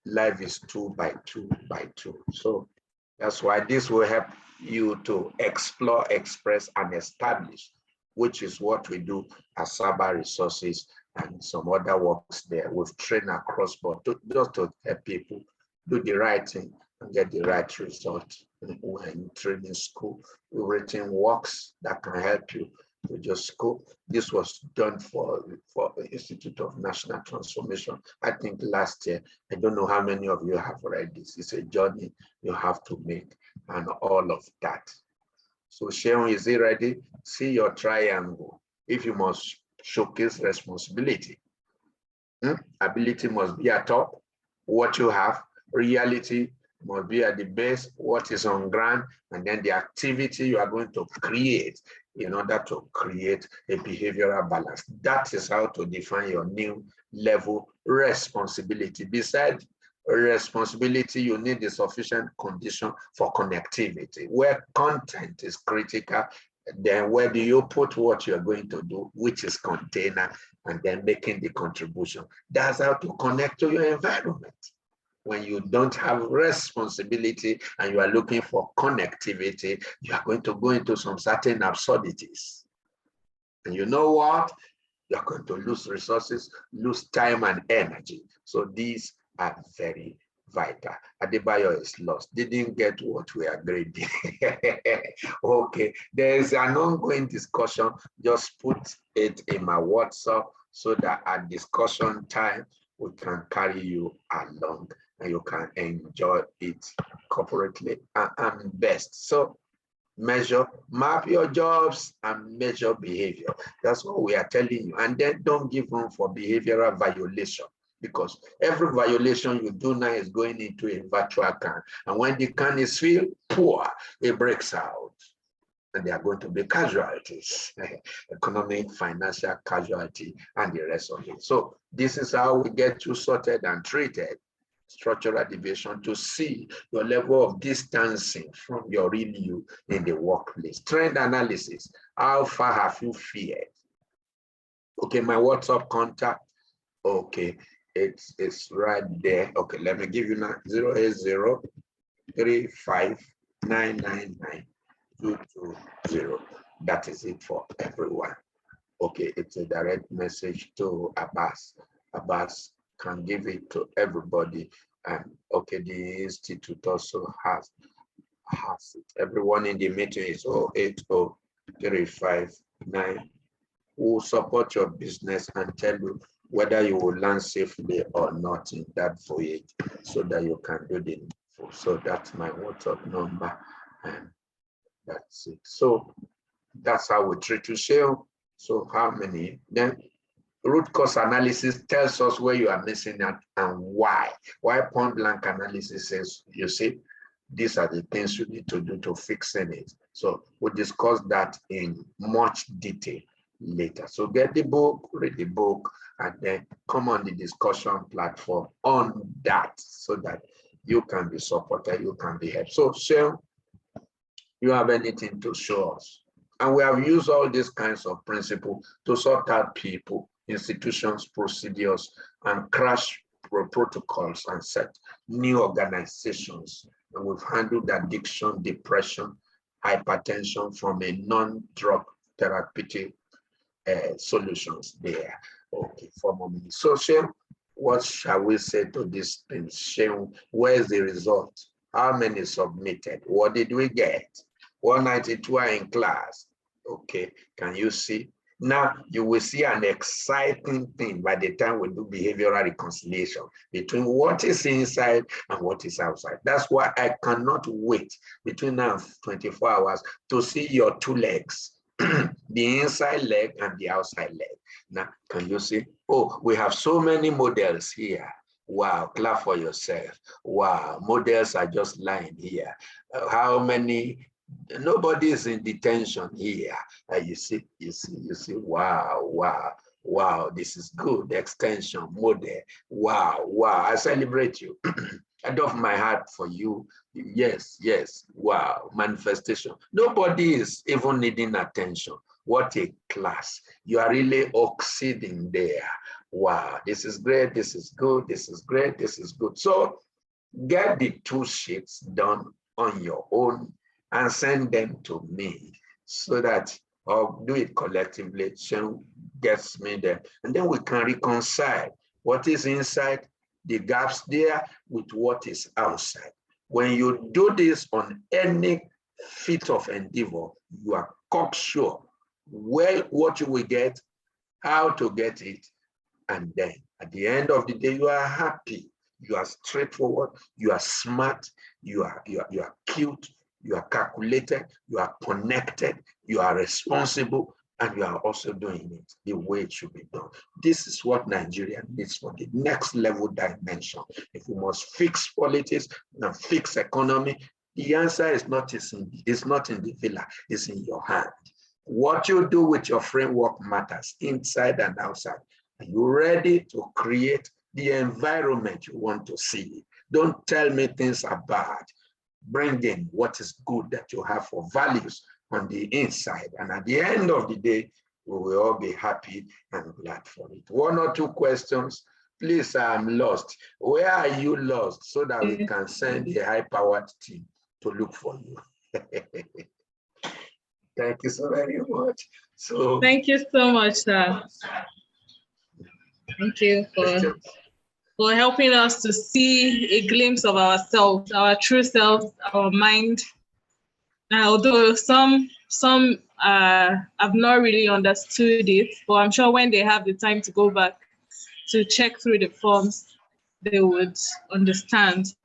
B: life is 2 by 2 by 2. So that's why this will help you to explore, express, and establish, which is what we do at Saba Resources and some other works there. We've trained across board just to help people do the right thing and get the right result. We're in training school, we've written works that can help you to just school. This was done for the Institute of National Transformation, I think last year. I don't know how many of you have read this. It's a journey you have to make and all of that. So Sharon, is it ready? See your triangle. If you must showcase responsibility, ability must be at top. What you have, reality must be at the base, what is on ground, and then the activity you are going to create in order to create a behavioral balance. That is how to define your new level responsibility. Besides responsibility, you need a sufficient condition for connectivity. Where content is critical, then where do you put what you're going to do, which is container, and then making the contribution. That's how to connect to your environment. When you don't have responsibility and you are looking for connectivity, you are going to go into some certain absurdities. And you know what? You're going to lose resources, lose time and energy. So these are very vital. Adebayo is lost, didn't get what we agreed. Okay, there's an ongoing discussion. Just put it in my WhatsApp so that at discussion time, we can carry you along and you can enjoy it corporately and best. So measure, map your jobs and measure behavior. That's what we are telling you. And then don't give room for behavioral violation, because every violation you do now is going into a virtual can. And when the can is filled, poor, it breaks out. And there are going to be casualties, economic, financial casualty, and the rest of it. So this is how we get you sorted and treated. Structural deviation to see your level of distancing from your real you in the workplace. Trend analysis, how far have you feared? Okay, my WhatsApp contact, okay, it's right there. Okay, let me give you now 08035999220. That is it for everyone. Okay, it's a direct message to Abbas. Abbas can give it to everybody, and okay, the institute also has it. Everyone in the meeting is 0803599. Will support your business and tell you whether you will land safely or not in that voyage, so that you can do the needful. So that's my WhatsApp number, and that's it. So that's how we treat you, Shale. So how many? Then root cause analysis tells us where you are missing out and why. Why point blank analysis says, you see, these are the things you need to do to fix it. So we'll discuss that in much detail later. So get the book, read the book, and then come on the discussion platform on that so that you can be supported, you can be helped. So Shane, you have anything to show us? And we have used all these kinds of principles to sort out people, institutions, procedures, and crash protocols and set new organizations. And we've handled addiction, depression, hypertension from a non-drug therapeutic solutions there. Okay, 4 more minutes. So Shane, what shall we say to this thing? Shane, where's the result? How many submitted? What did we get? 192 are in class. Okay, can you see? Now you will see an exciting thing by the time we do behavioral reconciliation between what is inside and what is outside. That's why I cannot wait between now and 24 hours to see your two legs, the inside leg and the outside leg. Now, can you see? Oh, we have so many models here. Wow, clap for yourself. Wow, models are just lying here. How many? Nobody is in detention here. You see, wow, this is good. Extension, model, wow, I celebrate you. I doff my heart for you. Yes, wow, manifestation. Nobody is even needing attention. What a class. You are really exceeding there. Wow, this is great, this is good, this is great, this is good. So get the 2 sheets done on your own and send them to me so that I'll do it collectively. Sean gets me there. And then we can reconcile what is inside, the gaps there, with what is outside. When you do this on any feat of endeavor, you are cocksure well what you will get, how to get it, and then at the end of the day, you are happy, you are straightforward, you are smart, you are cute, you are calculated, you are connected, you are responsible, and you are also doing it the way it should be done. This is what Nigeria needs for the next level dimension. If we must fix politics and fix economy, the answer is not in the villa, it's in your hand. What you do with your framework matters inside and outside. Are you ready to create the environment you want to see? Don't tell me things are bad. Bring in what is good that you have for values on the inside. And at the end of the day, we will all be happy and glad for it. One or two questions. Please, I'm lost. Where are you lost so that we can send a high-powered team to look for you? Thank you so very much. So
A: thank you so much, sir. Thank you for helping us to see a glimpse of ourselves, our true selves, our mind. Now, although some have not really understood it, but I'm sure when they have the time to go back to check through the forms, they would understand.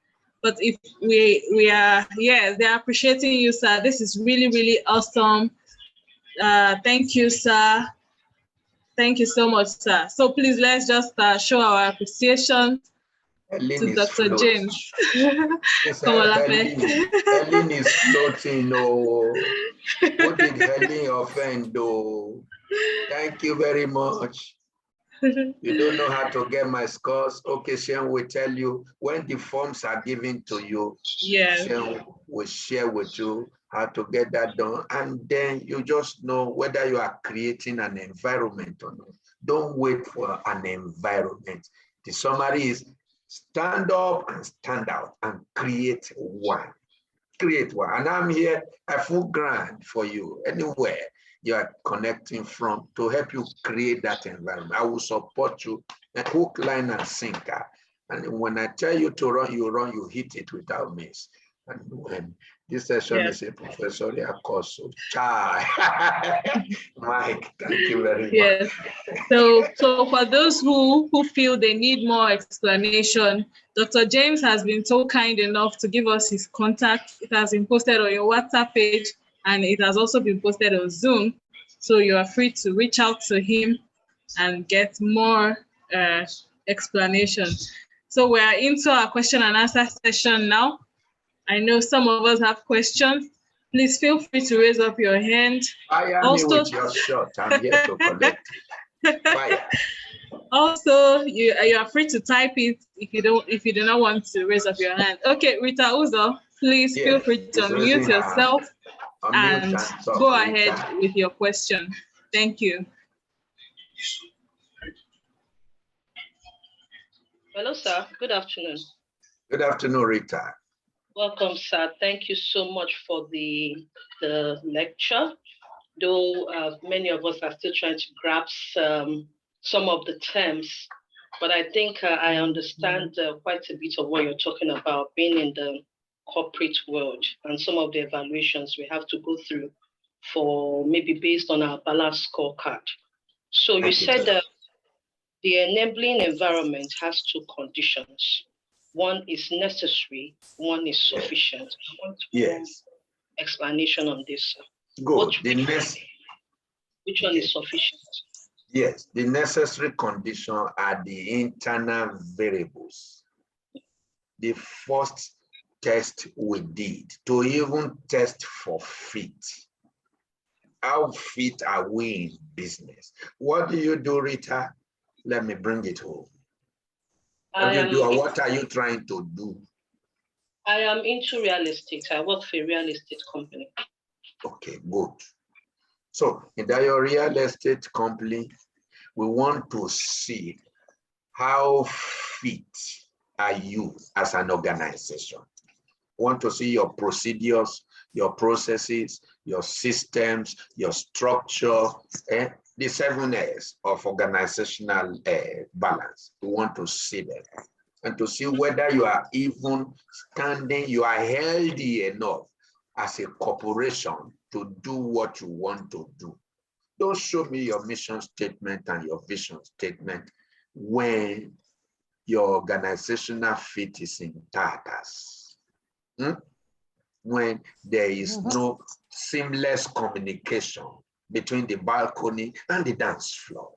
A: But if we are, yeah, they're appreciating you, sir. This is really, really awesome. Thank you, sir. Thank you so much, sir. So please, let's just show our appreciation to Dr. James Komolafe.
B: Helen is floating. Oh, what did Helen offend? Oh, thank you very much. You don't know how to get my scores. Okay, Shen will tell you when the forms are given to you.
A: Yes.
B: Shen will share with you how to get that done. And then you just know whether you are creating an environment or not. Don't wait for an environment. The summary is stand up and stand out and create one. Create one. And I'm here a full grant for you anywhere you are connecting from to help you create that environment. I will support you, hook, line, and sinker. And when I tell you to run, you hit it without miss. And when this session is a professorial course, so Mike, thank you very much.
A: Yes. So for those who feel they need more explanation, Dr. James has been so kind enough to give us his contact. It has been posted on your WhatsApp page, and it has also been posted on Zoom. So you are free to reach out to him and get more explanation. So we are into our question and answer session now. I know some of us have questions. Please feel free to raise up your hand.
B: Fire also, me with your shot. I'm here to collect it. Fire.
A: Also, you are free to type it if you do not want to raise up your hand. Okay, Rita Uzo, please feel free to unmute yourself and go ahead with your question. Thank you.
E: Hello, sir. Good afternoon.
B: Good afternoon, Rita.
E: Welcome, sir. Thank you so much for the lecture. Though many of us are still trying to grasp some of the terms, but I think I understand quite a bit of what you're talking about, being in the corporate world and some of the evaluations we have to go through for maybe based on our balanced scorecard. So you said that the enabling environment has two conditions. One is necessary, one is sufficient. I want to explanation on this.
B: Good.
E: Which one is sufficient?
B: Yes, the necessary condition are the internal variables. The first test we did to even test for fit. How fit are we in business? What do you do, Rita? Let me bring it home. What are you trying to do?
E: I am into real estate. I work for a real estate company.
B: Okay, good. So in your real estate company, we want to see how fit are you as an organization. We want to see your procedures, your processes, your systems, your structure, the 7 A's of organizational balance. We want to see that and to see whether you are even standing, you are healthy enough as a corporation to do what you want to do. Don't show me your mission statement and your vision statement when your organizational fit is in tatters. When there is no seamless communication between the balcony and the dance floor.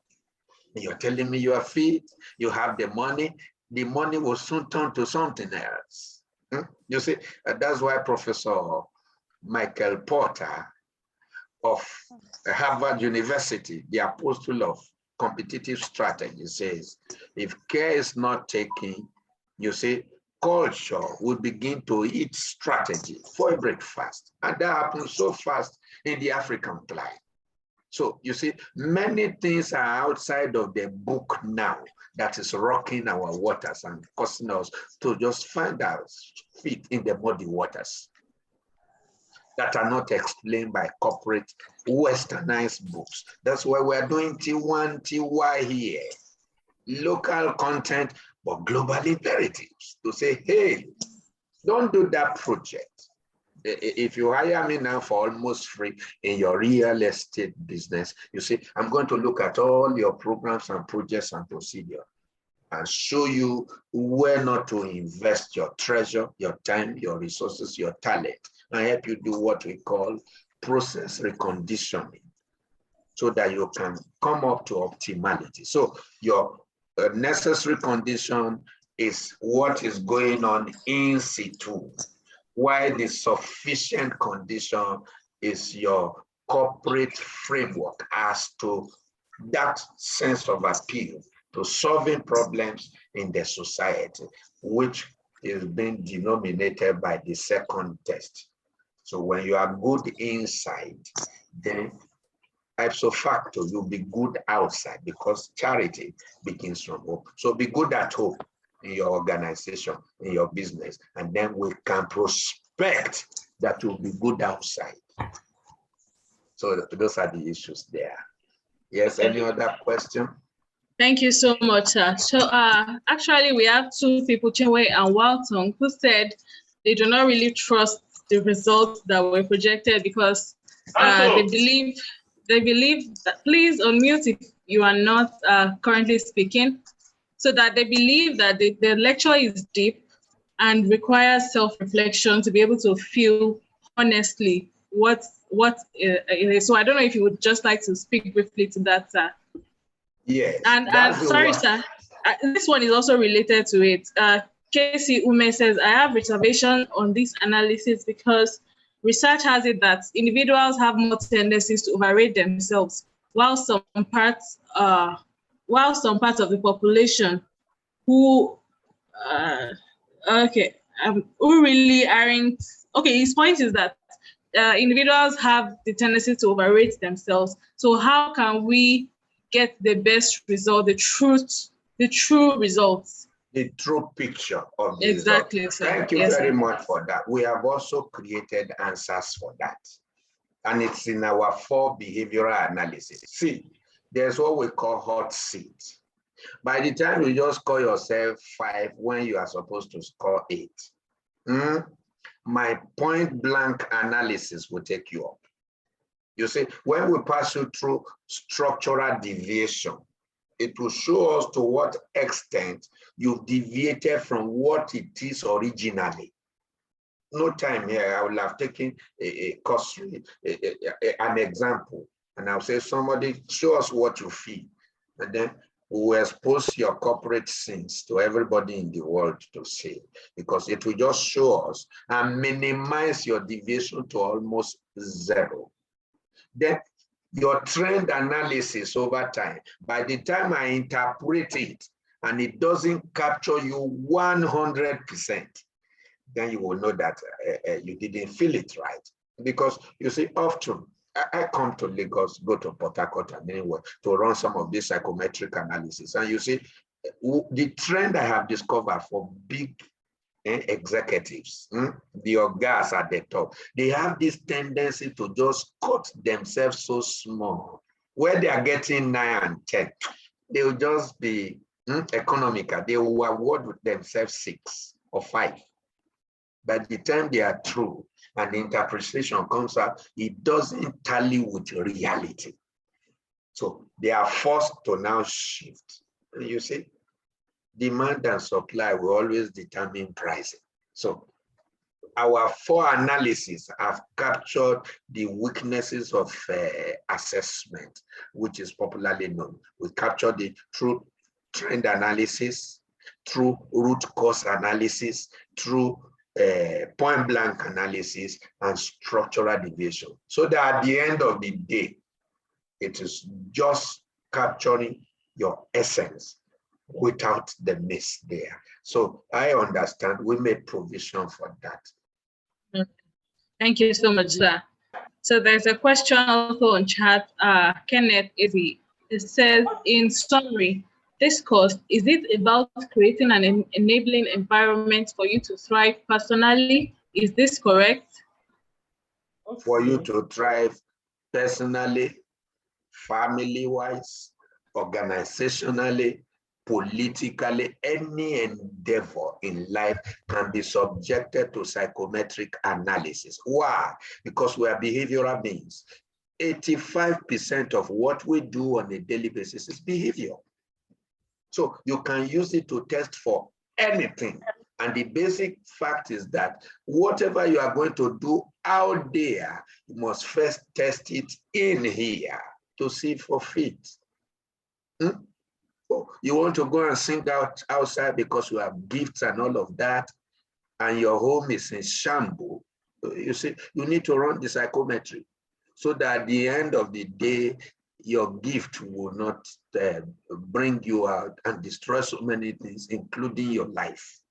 B: You're telling me you are fit, you have the money will soon turn to something else. You see, that's why Professor Michael Porter of Harvard University, the apostle of competitive strategy, says, if care is not taken, you see, culture will begin to eat strategy for a breakfast. And that happens so fast in the African climate. So you see, many things are outside of the book now that is rocking our waters and causing us to just find our feet in the muddy waters that are not explained by corporate westernized books. That's why we're doing T1, TY here. Local content, but global imperatives to say, hey, don't do that project. If you hire me now for almost free in your real estate business, you see, I'm going to look at all your programs and projects and procedure and show you where not to invest your treasure, your time, your resources, your talent, and help you do what we call process reconditioning so that you can come up to optimality. So your necessary condition is what is going on in situ, while the sufficient condition is your corporate framework as to that sense of appeal to solving problems in the society, which is being denominated by the second test. So when you are good inside, then ipso facto, you'll be good outside, because charity begins from home. So be good at home in your organization, in your business, and then we can prospect that you'll be good outside. So those are the issues there. Yes, any other question?
A: Thank you so much, sir. So actually we have two people, Chinwe and Walton, who said they do not really trust the results that were projected because they believe that, please unmute if you are not currently speaking, so that they believe that the lecture is deep and requires self-reflection to be able to feel honestly what it is. So I don't know if you would just like to speak briefly to that, sir.
B: Yes.
A: And sorry, sir, this one is also related to it. Casey Ume says, I have reservation on this analysis because research has it that individuals have more tendencies to overrate themselves, while some parts of the population who really aren't. Okay, his point is that individuals have the tendency to overrate themselves. So how can we get the best result, the true results? The
B: true picture of the
A: exactly,
B: result.
A: sir.
B: Thank you very much for that. We have also created answers for that. And it's in our 4 behavioral analysis. See, there's what we call hot seat. By the time you just score yourself 5 when you are supposed to score 8, my point blank analysis will take you up. You see, when we pass you through structural deviation, it will show us to what extent you've deviated from what it is originally. No time here, I will have taken an example, and I'll say, somebody show us what you feel, and then we will expose your corporate sins to everybody in the world to see, because it will just show us and minimize your deviation to almost 0. Then your trend analysis over time, by the time I interpret it and it doesn't capture you 100%, then you will know that you didn't feel it right. Because you see, often I come to Lagos, go to Port Harcourt and anywhere to run some of this psychometric analysis. And you see, the trend I have discovered for big executives, the orgas at the top, they have this tendency to just cut themselves so small. Where they are getting 9 and 10, they will just be economical. They will award with themselves 6 or 5. By the time they are through and the interpretation comes out, it doesn't tally with reality. So they are forced to now shift. And you see, demand and supply will always determine pricing. So our 4 analyses have captured the weaknesses of assessment, which is popularly known. We captured the true trend analysis, through root cause analysis, through point blank analysis, and structural deviation. So that at the end of the day, it is just capturing your essence without the miss there. So I understand we made provision for that.
A: Thank you so much, sir. So there's a question also on chat. Kenneth Izzy. It says, in summary, this course, is it about creating an enabling environment for you to thrive personally? Is this correct?
B: For you to thrive personally, family-wise, organizationally, politically, any endeavor in life can be subjected to psychometric analysis. Why? Because we are behavioral beings. 85% of what we do on a daily basis is behavior. So you can use it to test for anything. And the basic fact is that whatever you are going to do out there, you must first test it in here to see for fit. Oh, you want to go and sing out outside because you have gifts and all of that, and your home is in shambles. You see, you need to run the psychometry so that at the end of the day, your gift will not bring you out and destroy so many things, including your life.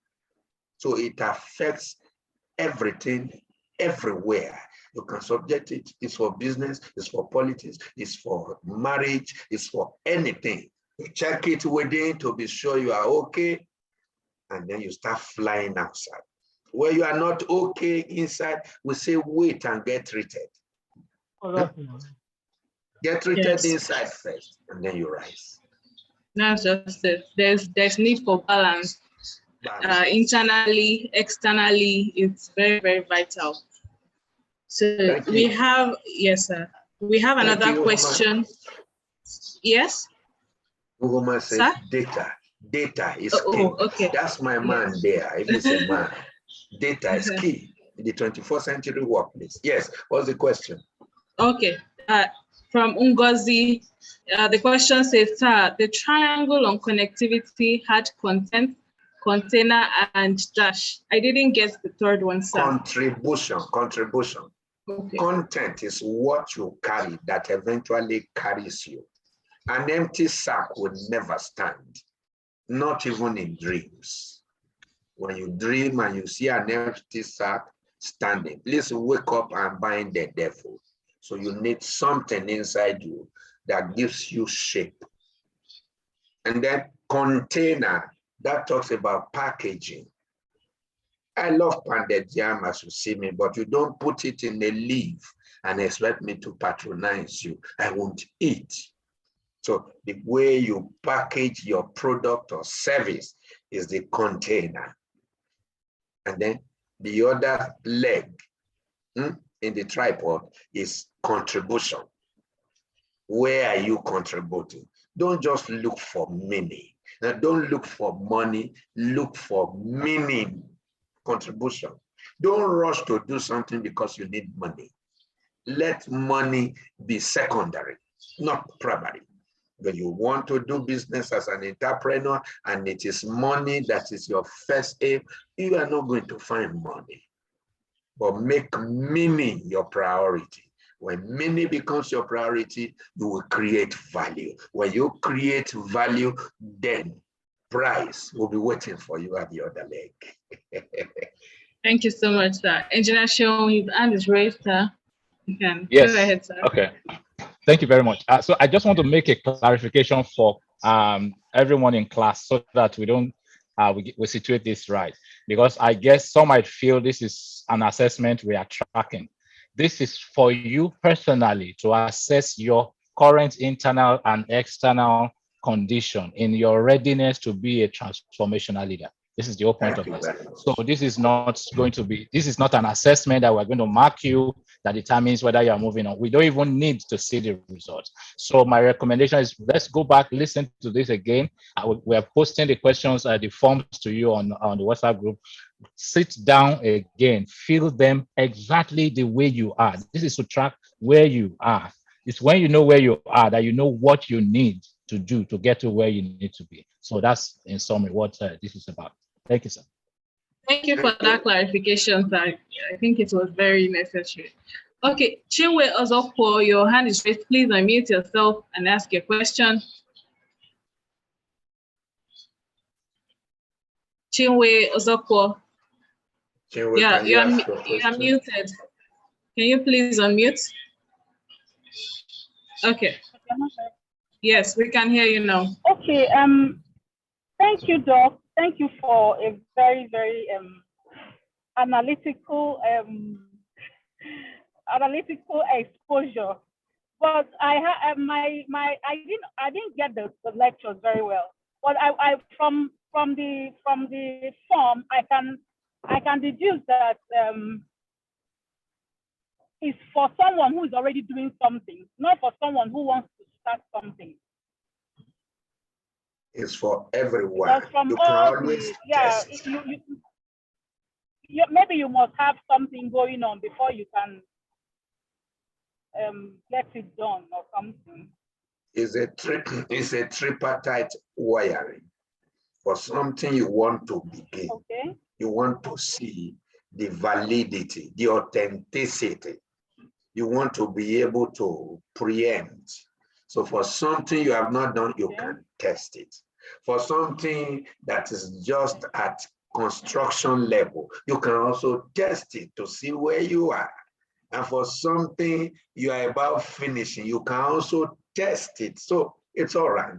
B: So it affects everything, everywhere. You can subject it. It's for business, it's for politics, it's for marriage, it's for anything. You check it within to be sure you are okay, and then you start flying outside. Where you are not okay inside, we say wait and get treated. Get treated inside first, and then you rise.
A: That's just it. There's need for balance. Internally, externally, it's very, very vital. So we have, yes, sir. We have another question. Yes?
B: Ugoma says data. Data is key.
A: Okay.
B: That's my man there. If it's a man, data is key in the 21st century workplace. Yes, what's the question?
A: Okay. From Ungozi, the question says, sir, the triangle on connectivity had content, container, and dash. I didn't get the third one, sir.
B: Contribution. Okay. Content is what you carry that eventually carries you. An empty sack would never stand, not even in dreams. When you dream and you see an empty sack standing, please wake up and bind the devil. So you need something inside you that gives you shape. And then container, that talks about packaging. I love pounded yam as you see me, but you don't put it in a leaf and expect me to patronize you. I won't eat. So the way you package your product or service is the container. And then the other leg in the tripod is contribution. Where are you contributing? Don't just look for meaning. Now, don't look for money, look for meaning, contribution. Don't rush to do something because you need money. Let money be secondary, not primary. When you want to do business as an entrepreneur and it is money that is your first aim, you are not going to find money. But make meaning your priority. When meaning becomes your priority, you will create value. When you create value, then price will be waiting for you at the other leg.
A: Thank you so much, sir. Engineer Sean, your hand is raised, sir. You can
D: go
A: ahead, sir.
D: Okay. Thank you very much. So I just want to make a clarification for everyone in class so that we don't we situate this right, because I guess some might feel this is an assessment we are tracking. This is for you personally to assess your current internal and external condition in your readiness to be a transformational leader. This is the whole point of this. So this is not going to be, this is not an assessment that we're going to mark you that determines whether you're moving on. We don't even need to see the results. So my recommendation is let's go back, listen to this again. We are posting the questions, the forms to you on the WhatsApp group. Sit down again, feel them exactly the way you are. This is to track where you are. It's when you know where you are that you know what you need to do to get to where you need to be. So that's in summary what this is about. Thank you, sir.
A: Thank you for that clarification, sir. I think it was very necessary. Okay, Chinwe Ozokwo, your hand is raised. Please unmute yourself and ask your question. Chinwe Ozokwo.
B: Chinwe,
A: Yeah,
B: can you ask your
A: you are
B: question?
A: muted. Can you please unmute? Okay. Yes, we can hear you now.
F: Okay. Thank you, Doc. Thank you for a very, very analytical exposure. But I didn't get the lectures very well. But I from the form I can deduce that it's for someone who is already doing something, not for someone who wants to start something.
B: It's for everyone.
F: From
B: you can always test.
F: Maybe you must have something going on before you can get it done or something.
B: It's a tripartite wiring. For something you want to begin,
F: okay.
B: You want to see the validity, the authenticity. You want to be able to preempt. So for something you have not done, you can test it. For something that is just at construction level, you can also test it to see where you are. And for something you are about finishing, you can also test it. So it's all right.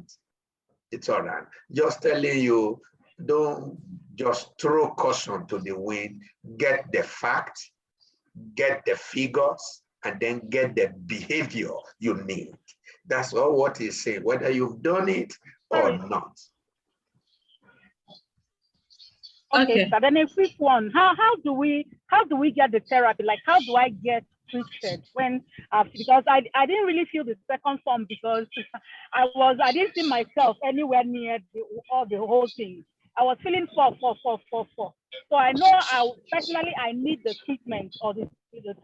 B: It's all right. Just telling you, don't just throw caution to the wind. Get the fact, get the figures, and then get the behavior you need. That's all what he's saying, whether you've done it or not.
F: Okay, so then a quick one. How do we get the therapy? Like, how do I get treated when because I didn't really feel the second form because I didn't see myself anywhere near the whole thing. I was feeling four. So I know personally I need the treatment or the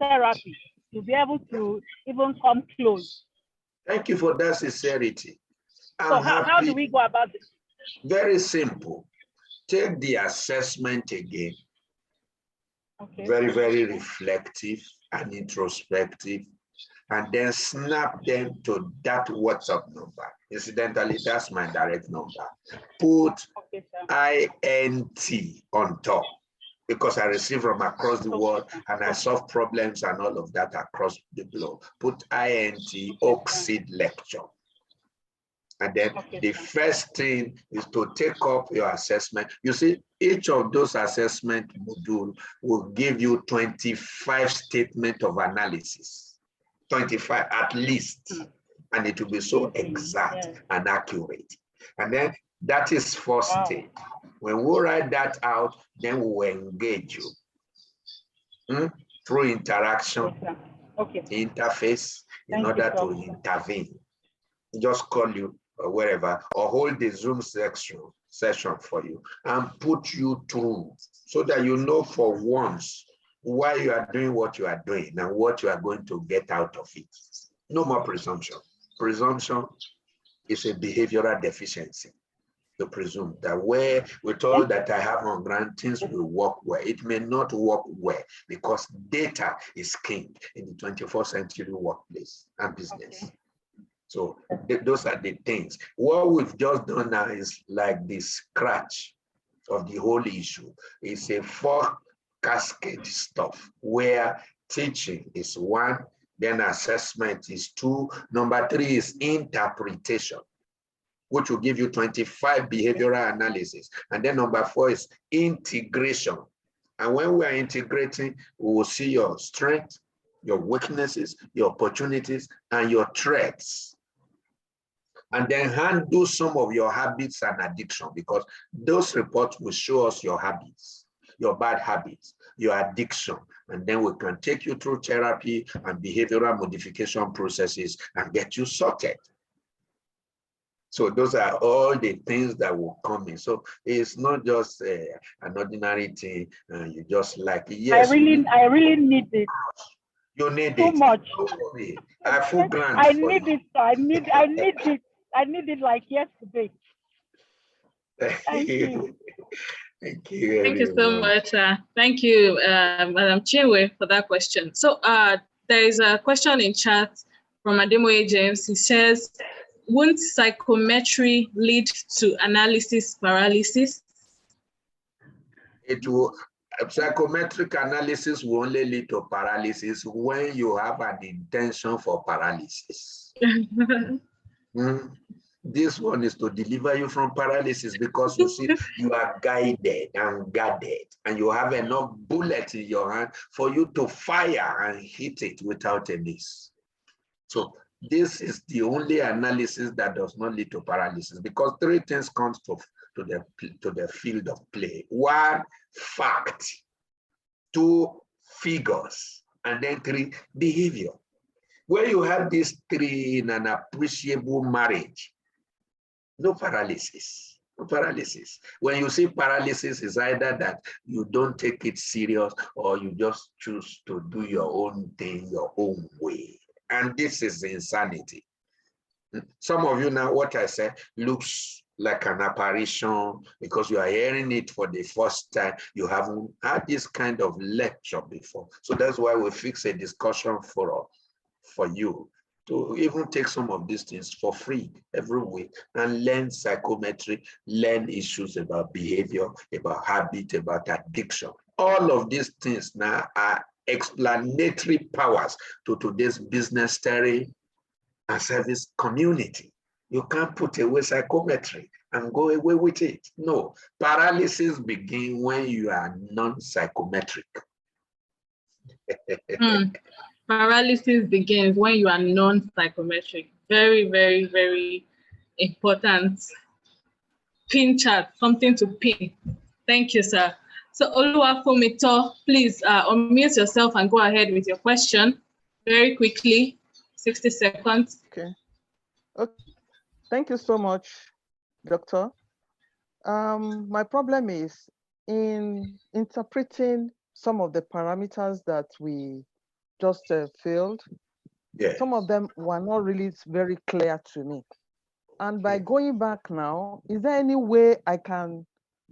F: therapy to be able to even come close.
B: Thank you for that sincerity.
F: So how do we go about this?
B: Very simple. Take the assessment again. Okay. Very, very reflective and introspective, and then snap them to that WhatsApp number. Incidentally, that's my direct number. Put INT on top, because I receive from across the world and I solve problems and all of that across the globe. Put INT Oxide Lecture. And then the first thing is to take up your assessment. You see, each of those assessment modules will give you 25 statements of analysis, 25 at least, and it will be so exact and accurate. And then that is first stage. When we write that out, then we will engage you through interaction, interface, in order to intervene. Just call you or wherever, or hold the Zoom session for you and put you through so that you know for once why you are doing what you are doing and what you are going to get out of it. No more presumption. Presumption is a behavioral deficiency. To presume that where we're told that I have on ground, things will work well. It may not work well because data is king in the 21st century workplace and business. So those are the things. What we've just done now is like the scratch of the whole issue. It's a 4 cascade stuff where teaching is 1, then assessment is 2, number 3 is interpretation, which will give you 25 behavioral analysis. And then number 4 is integration. And when we are integrating, we will see your strengths, your weaknesses, your opportunities, and your threats. And then handle some of your habits and addiction, because those reports will show us your habits, your bad habits, your addiction. And then we can take you through therapy and behavioral modification processes and get you sorted. So those are all the things that will come in. So it's not just an ordinary thing. You just like, yes.
F: I really need it.
B: You need
F: too
B: it.
F: much.
B: I full grant.
F: I need it. I need it. I need it like yesterday. Thank you.
B: Thank you.
A: Thank you so much. Thank you, Madam Chinwe, for that question. So there is a question in chat from Ademoye James. He says, won't psychometry lead to analysis paralysis?
B: It will, psychometric analysis will only lead to paralysis when you have an intention for paralysis. This one is to deliver you from paralysis, because you see, you are guided and guarded, and you have enough bullets in your hand for you to fire and hit it without a miss. So this is the only analysis that does not lead to paralysis, because three things come to the field of play. One, fact. Two, figures. And then three, behavior. Where you have these three in an appreciable marriage, no paralysis. No paralysis. When you see paralysis, is either that you don't take it serious, or you just choose to do your own thing your own way. And this is insanity. Some of you now, what I said looks like an apparition because you are hearing it for the first time. You haven't had this kind of lecture before. So that's why we fix a discussion for you to even take some of these things for free every week and learn psychometry, learn issues about behavior, about habit, about addiction. All of these things now are explanatory powers to today's business theory and service community. You can't put away psychometry and go away with it. No, paralysis begins when you are non-psychometric.
A: Paralysis begins when you are non-psychometric. Very, very, very important pin chart, something to pin. Thank you, sir. So Oluwafumito, please unmute yourself and go ahead with your question very quickly, 60 seconds.
G: Okay. Thank you so much, Doctor. My problem is in interpreting some of the parameters that we just filled.
B: Yeah.
G: Some of them were not really very clear to me. And by going back now, is there any way I can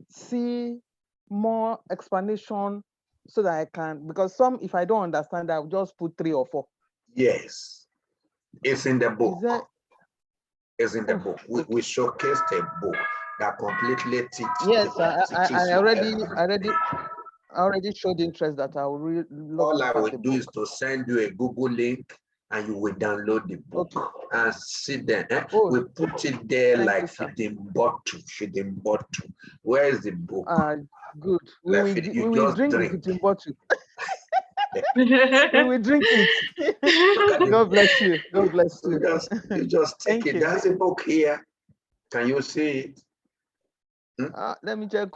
G: see more explanation so that I can, because some, if I don't understand, I'll just put 3 or 4.
B: Yes, it's in the book. It's in the book. We
G: Okay.
B: showcased a book that completely teaches.
G: Yes, I already showed interest that I will love.
B: All I will do is to send you a Google link and you will download the book and sit there. We put it there like feeding bottle. Where is the book?
G: Good.
B: We will
G: drink the feeding bottle. We will drink it. God bless you. God bless you.
B: You just take it. There's a book here. Can you see it?
G: Let me check.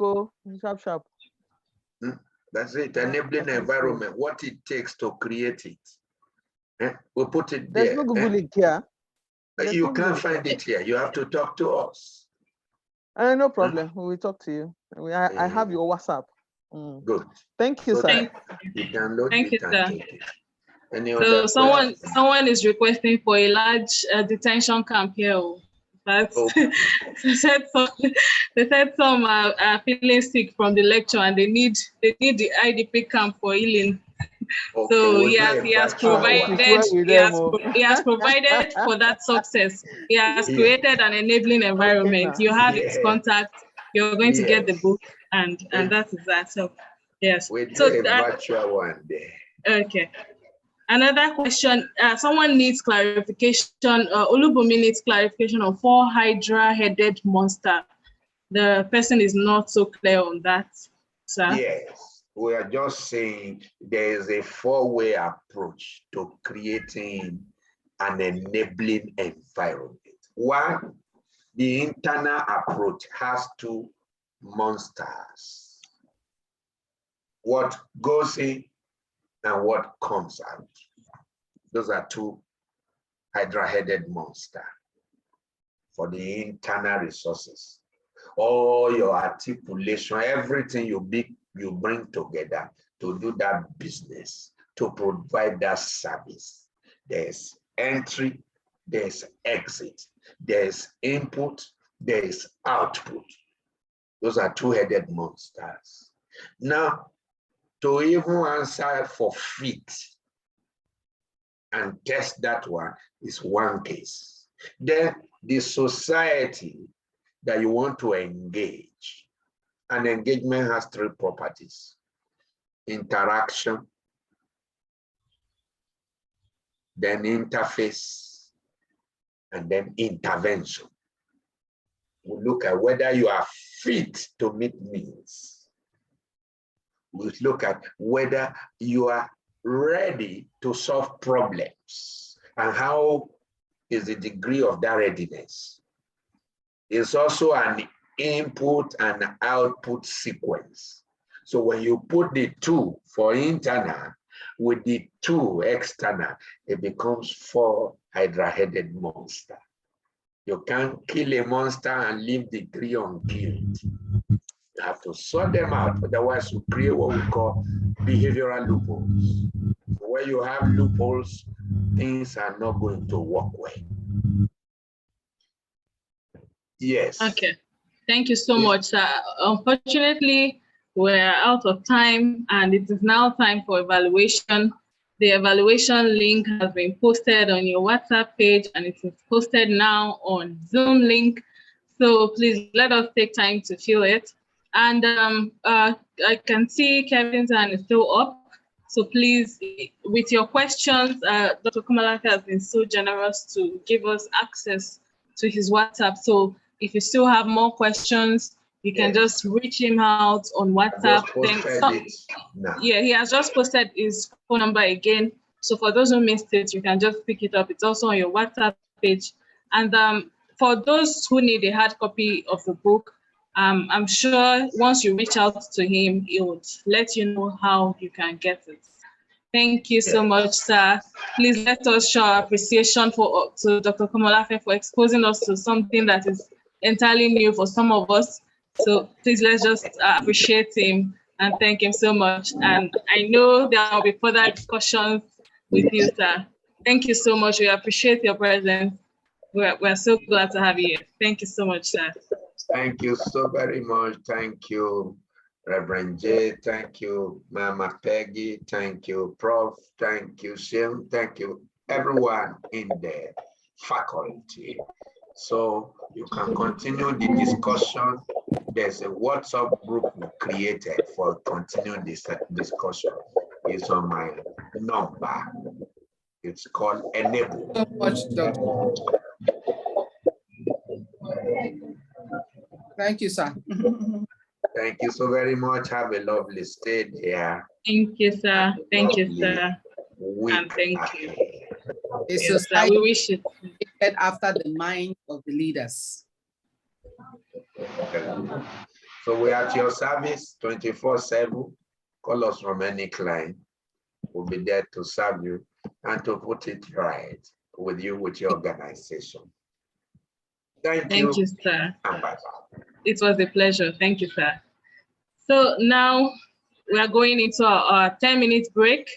G: Sharp.
B: That's it. Enabling environment. What it takes to create it. We'll put it there.
G: There's no Google link here.
B: You can't find it here. You have to talk to us.
G: No problem. We will talk to you. I have your WhatsApp.
B: Good.
G: Thank you, sir.
B: You download
A: Thank you,
B: and
A: sir.
B: take it. Any
A: So
B: other
A: someone is requesting for a large detention camp here. But they said some are feeling sick from the lecture and they need the IDP camp for healing. So he has provided for that success. He has created an enabling environment. You have his contact. You're going to get the book, and that is that. So yes.
B: So virtual one day.
A: Okay. Another question, someone needs clarification, Olubumi needs clarification on 4 hydra-headed monster. The person is not so clear on that, sir.
B: Yes, we are just saying there is a 4-way approach to creating an enabling environment. One, the internal approach has 2 monsters. What goes in and what comes out. Those are 2 hydra-headed monsters for the internal resources. All your articulation, everything you bring together to do that business, to provide that service. There's entry, there's exit, there's input, there's output. Those are 2-headed monsters. Now, to even answer for fit and test that one is one case. Then the society that you want to engage An engagement has three properties: interaction, then interface, and then intervention. We look at whether you are fit to meet needs. We look at whether you are ready to solve problems and how is the degree of that readiness. It's also an input and output sequence. So when you put the two for internal with the two external, it becomes 4 hydra-headed monster. You can't kill a monster and leave the 3 unkilled. You have to sort them out, otherwise you create what we call behavioral loopholes. So where you have loopholes, things are not going to work well. Yes.
A: Okay. Thank you so much, sir. Unfortunately, we're out of time and it is now time for evaluation. The evaluation link has been posted on your WhatsApp page and it is posted now on Zoom link. So please let us take time to fill it. And I can see Kevin's hand is still up. So please, with your questions, Dr. Komolafe has been so generous to give us access to his WhatsApp. So if you still have more questions, you can just reach him out on WhatsApp. Yeah, he has just posted his phone number again. So for those who missed it, you can just pick it up. It's also on your WhatsApp page. And for those who need a hard copy of the book, I'm sure once you reach out to him, he would let you know how you can get it. Thank you so much, sir. Please let us show our appreciation to Dr. Komolafe for exposing us to something that is entirely new for some of us. So please let's just appreciate him and thank him so much. And I know there will be further discussions with you, sir. Thank you so much. We appreciate your presence. We're so glad to have you here. Thank you so much, sir.
B: Thank you so very much. Thank you, Reverend J. Thank you, Mama Peggy. Thank you, Prof. Thank you, Sim. Thank you, everyone in the faculty. So you can continue the discussion. There's a WhatsApp group we created for continuing this discussion. It's on my number. It's called Enable.
C: So much, Doctor. Thank you, sir.
B: Thank you so very much. Have a lovely stay there.
A: Thank you, sir. Thank you, sir. And thank you.
C: A
A: Yes, sir. We wish it
C: after the mind of the leaders.
B: So we are at your service 24/7. Call us from any client. We'll be there to serve you and to put it right with you, with your organization. Thank you,
A: sir.
B: And bye-bye.
A: It was a pleasure. Thank you, sir. So now we are going into our 10-minute break.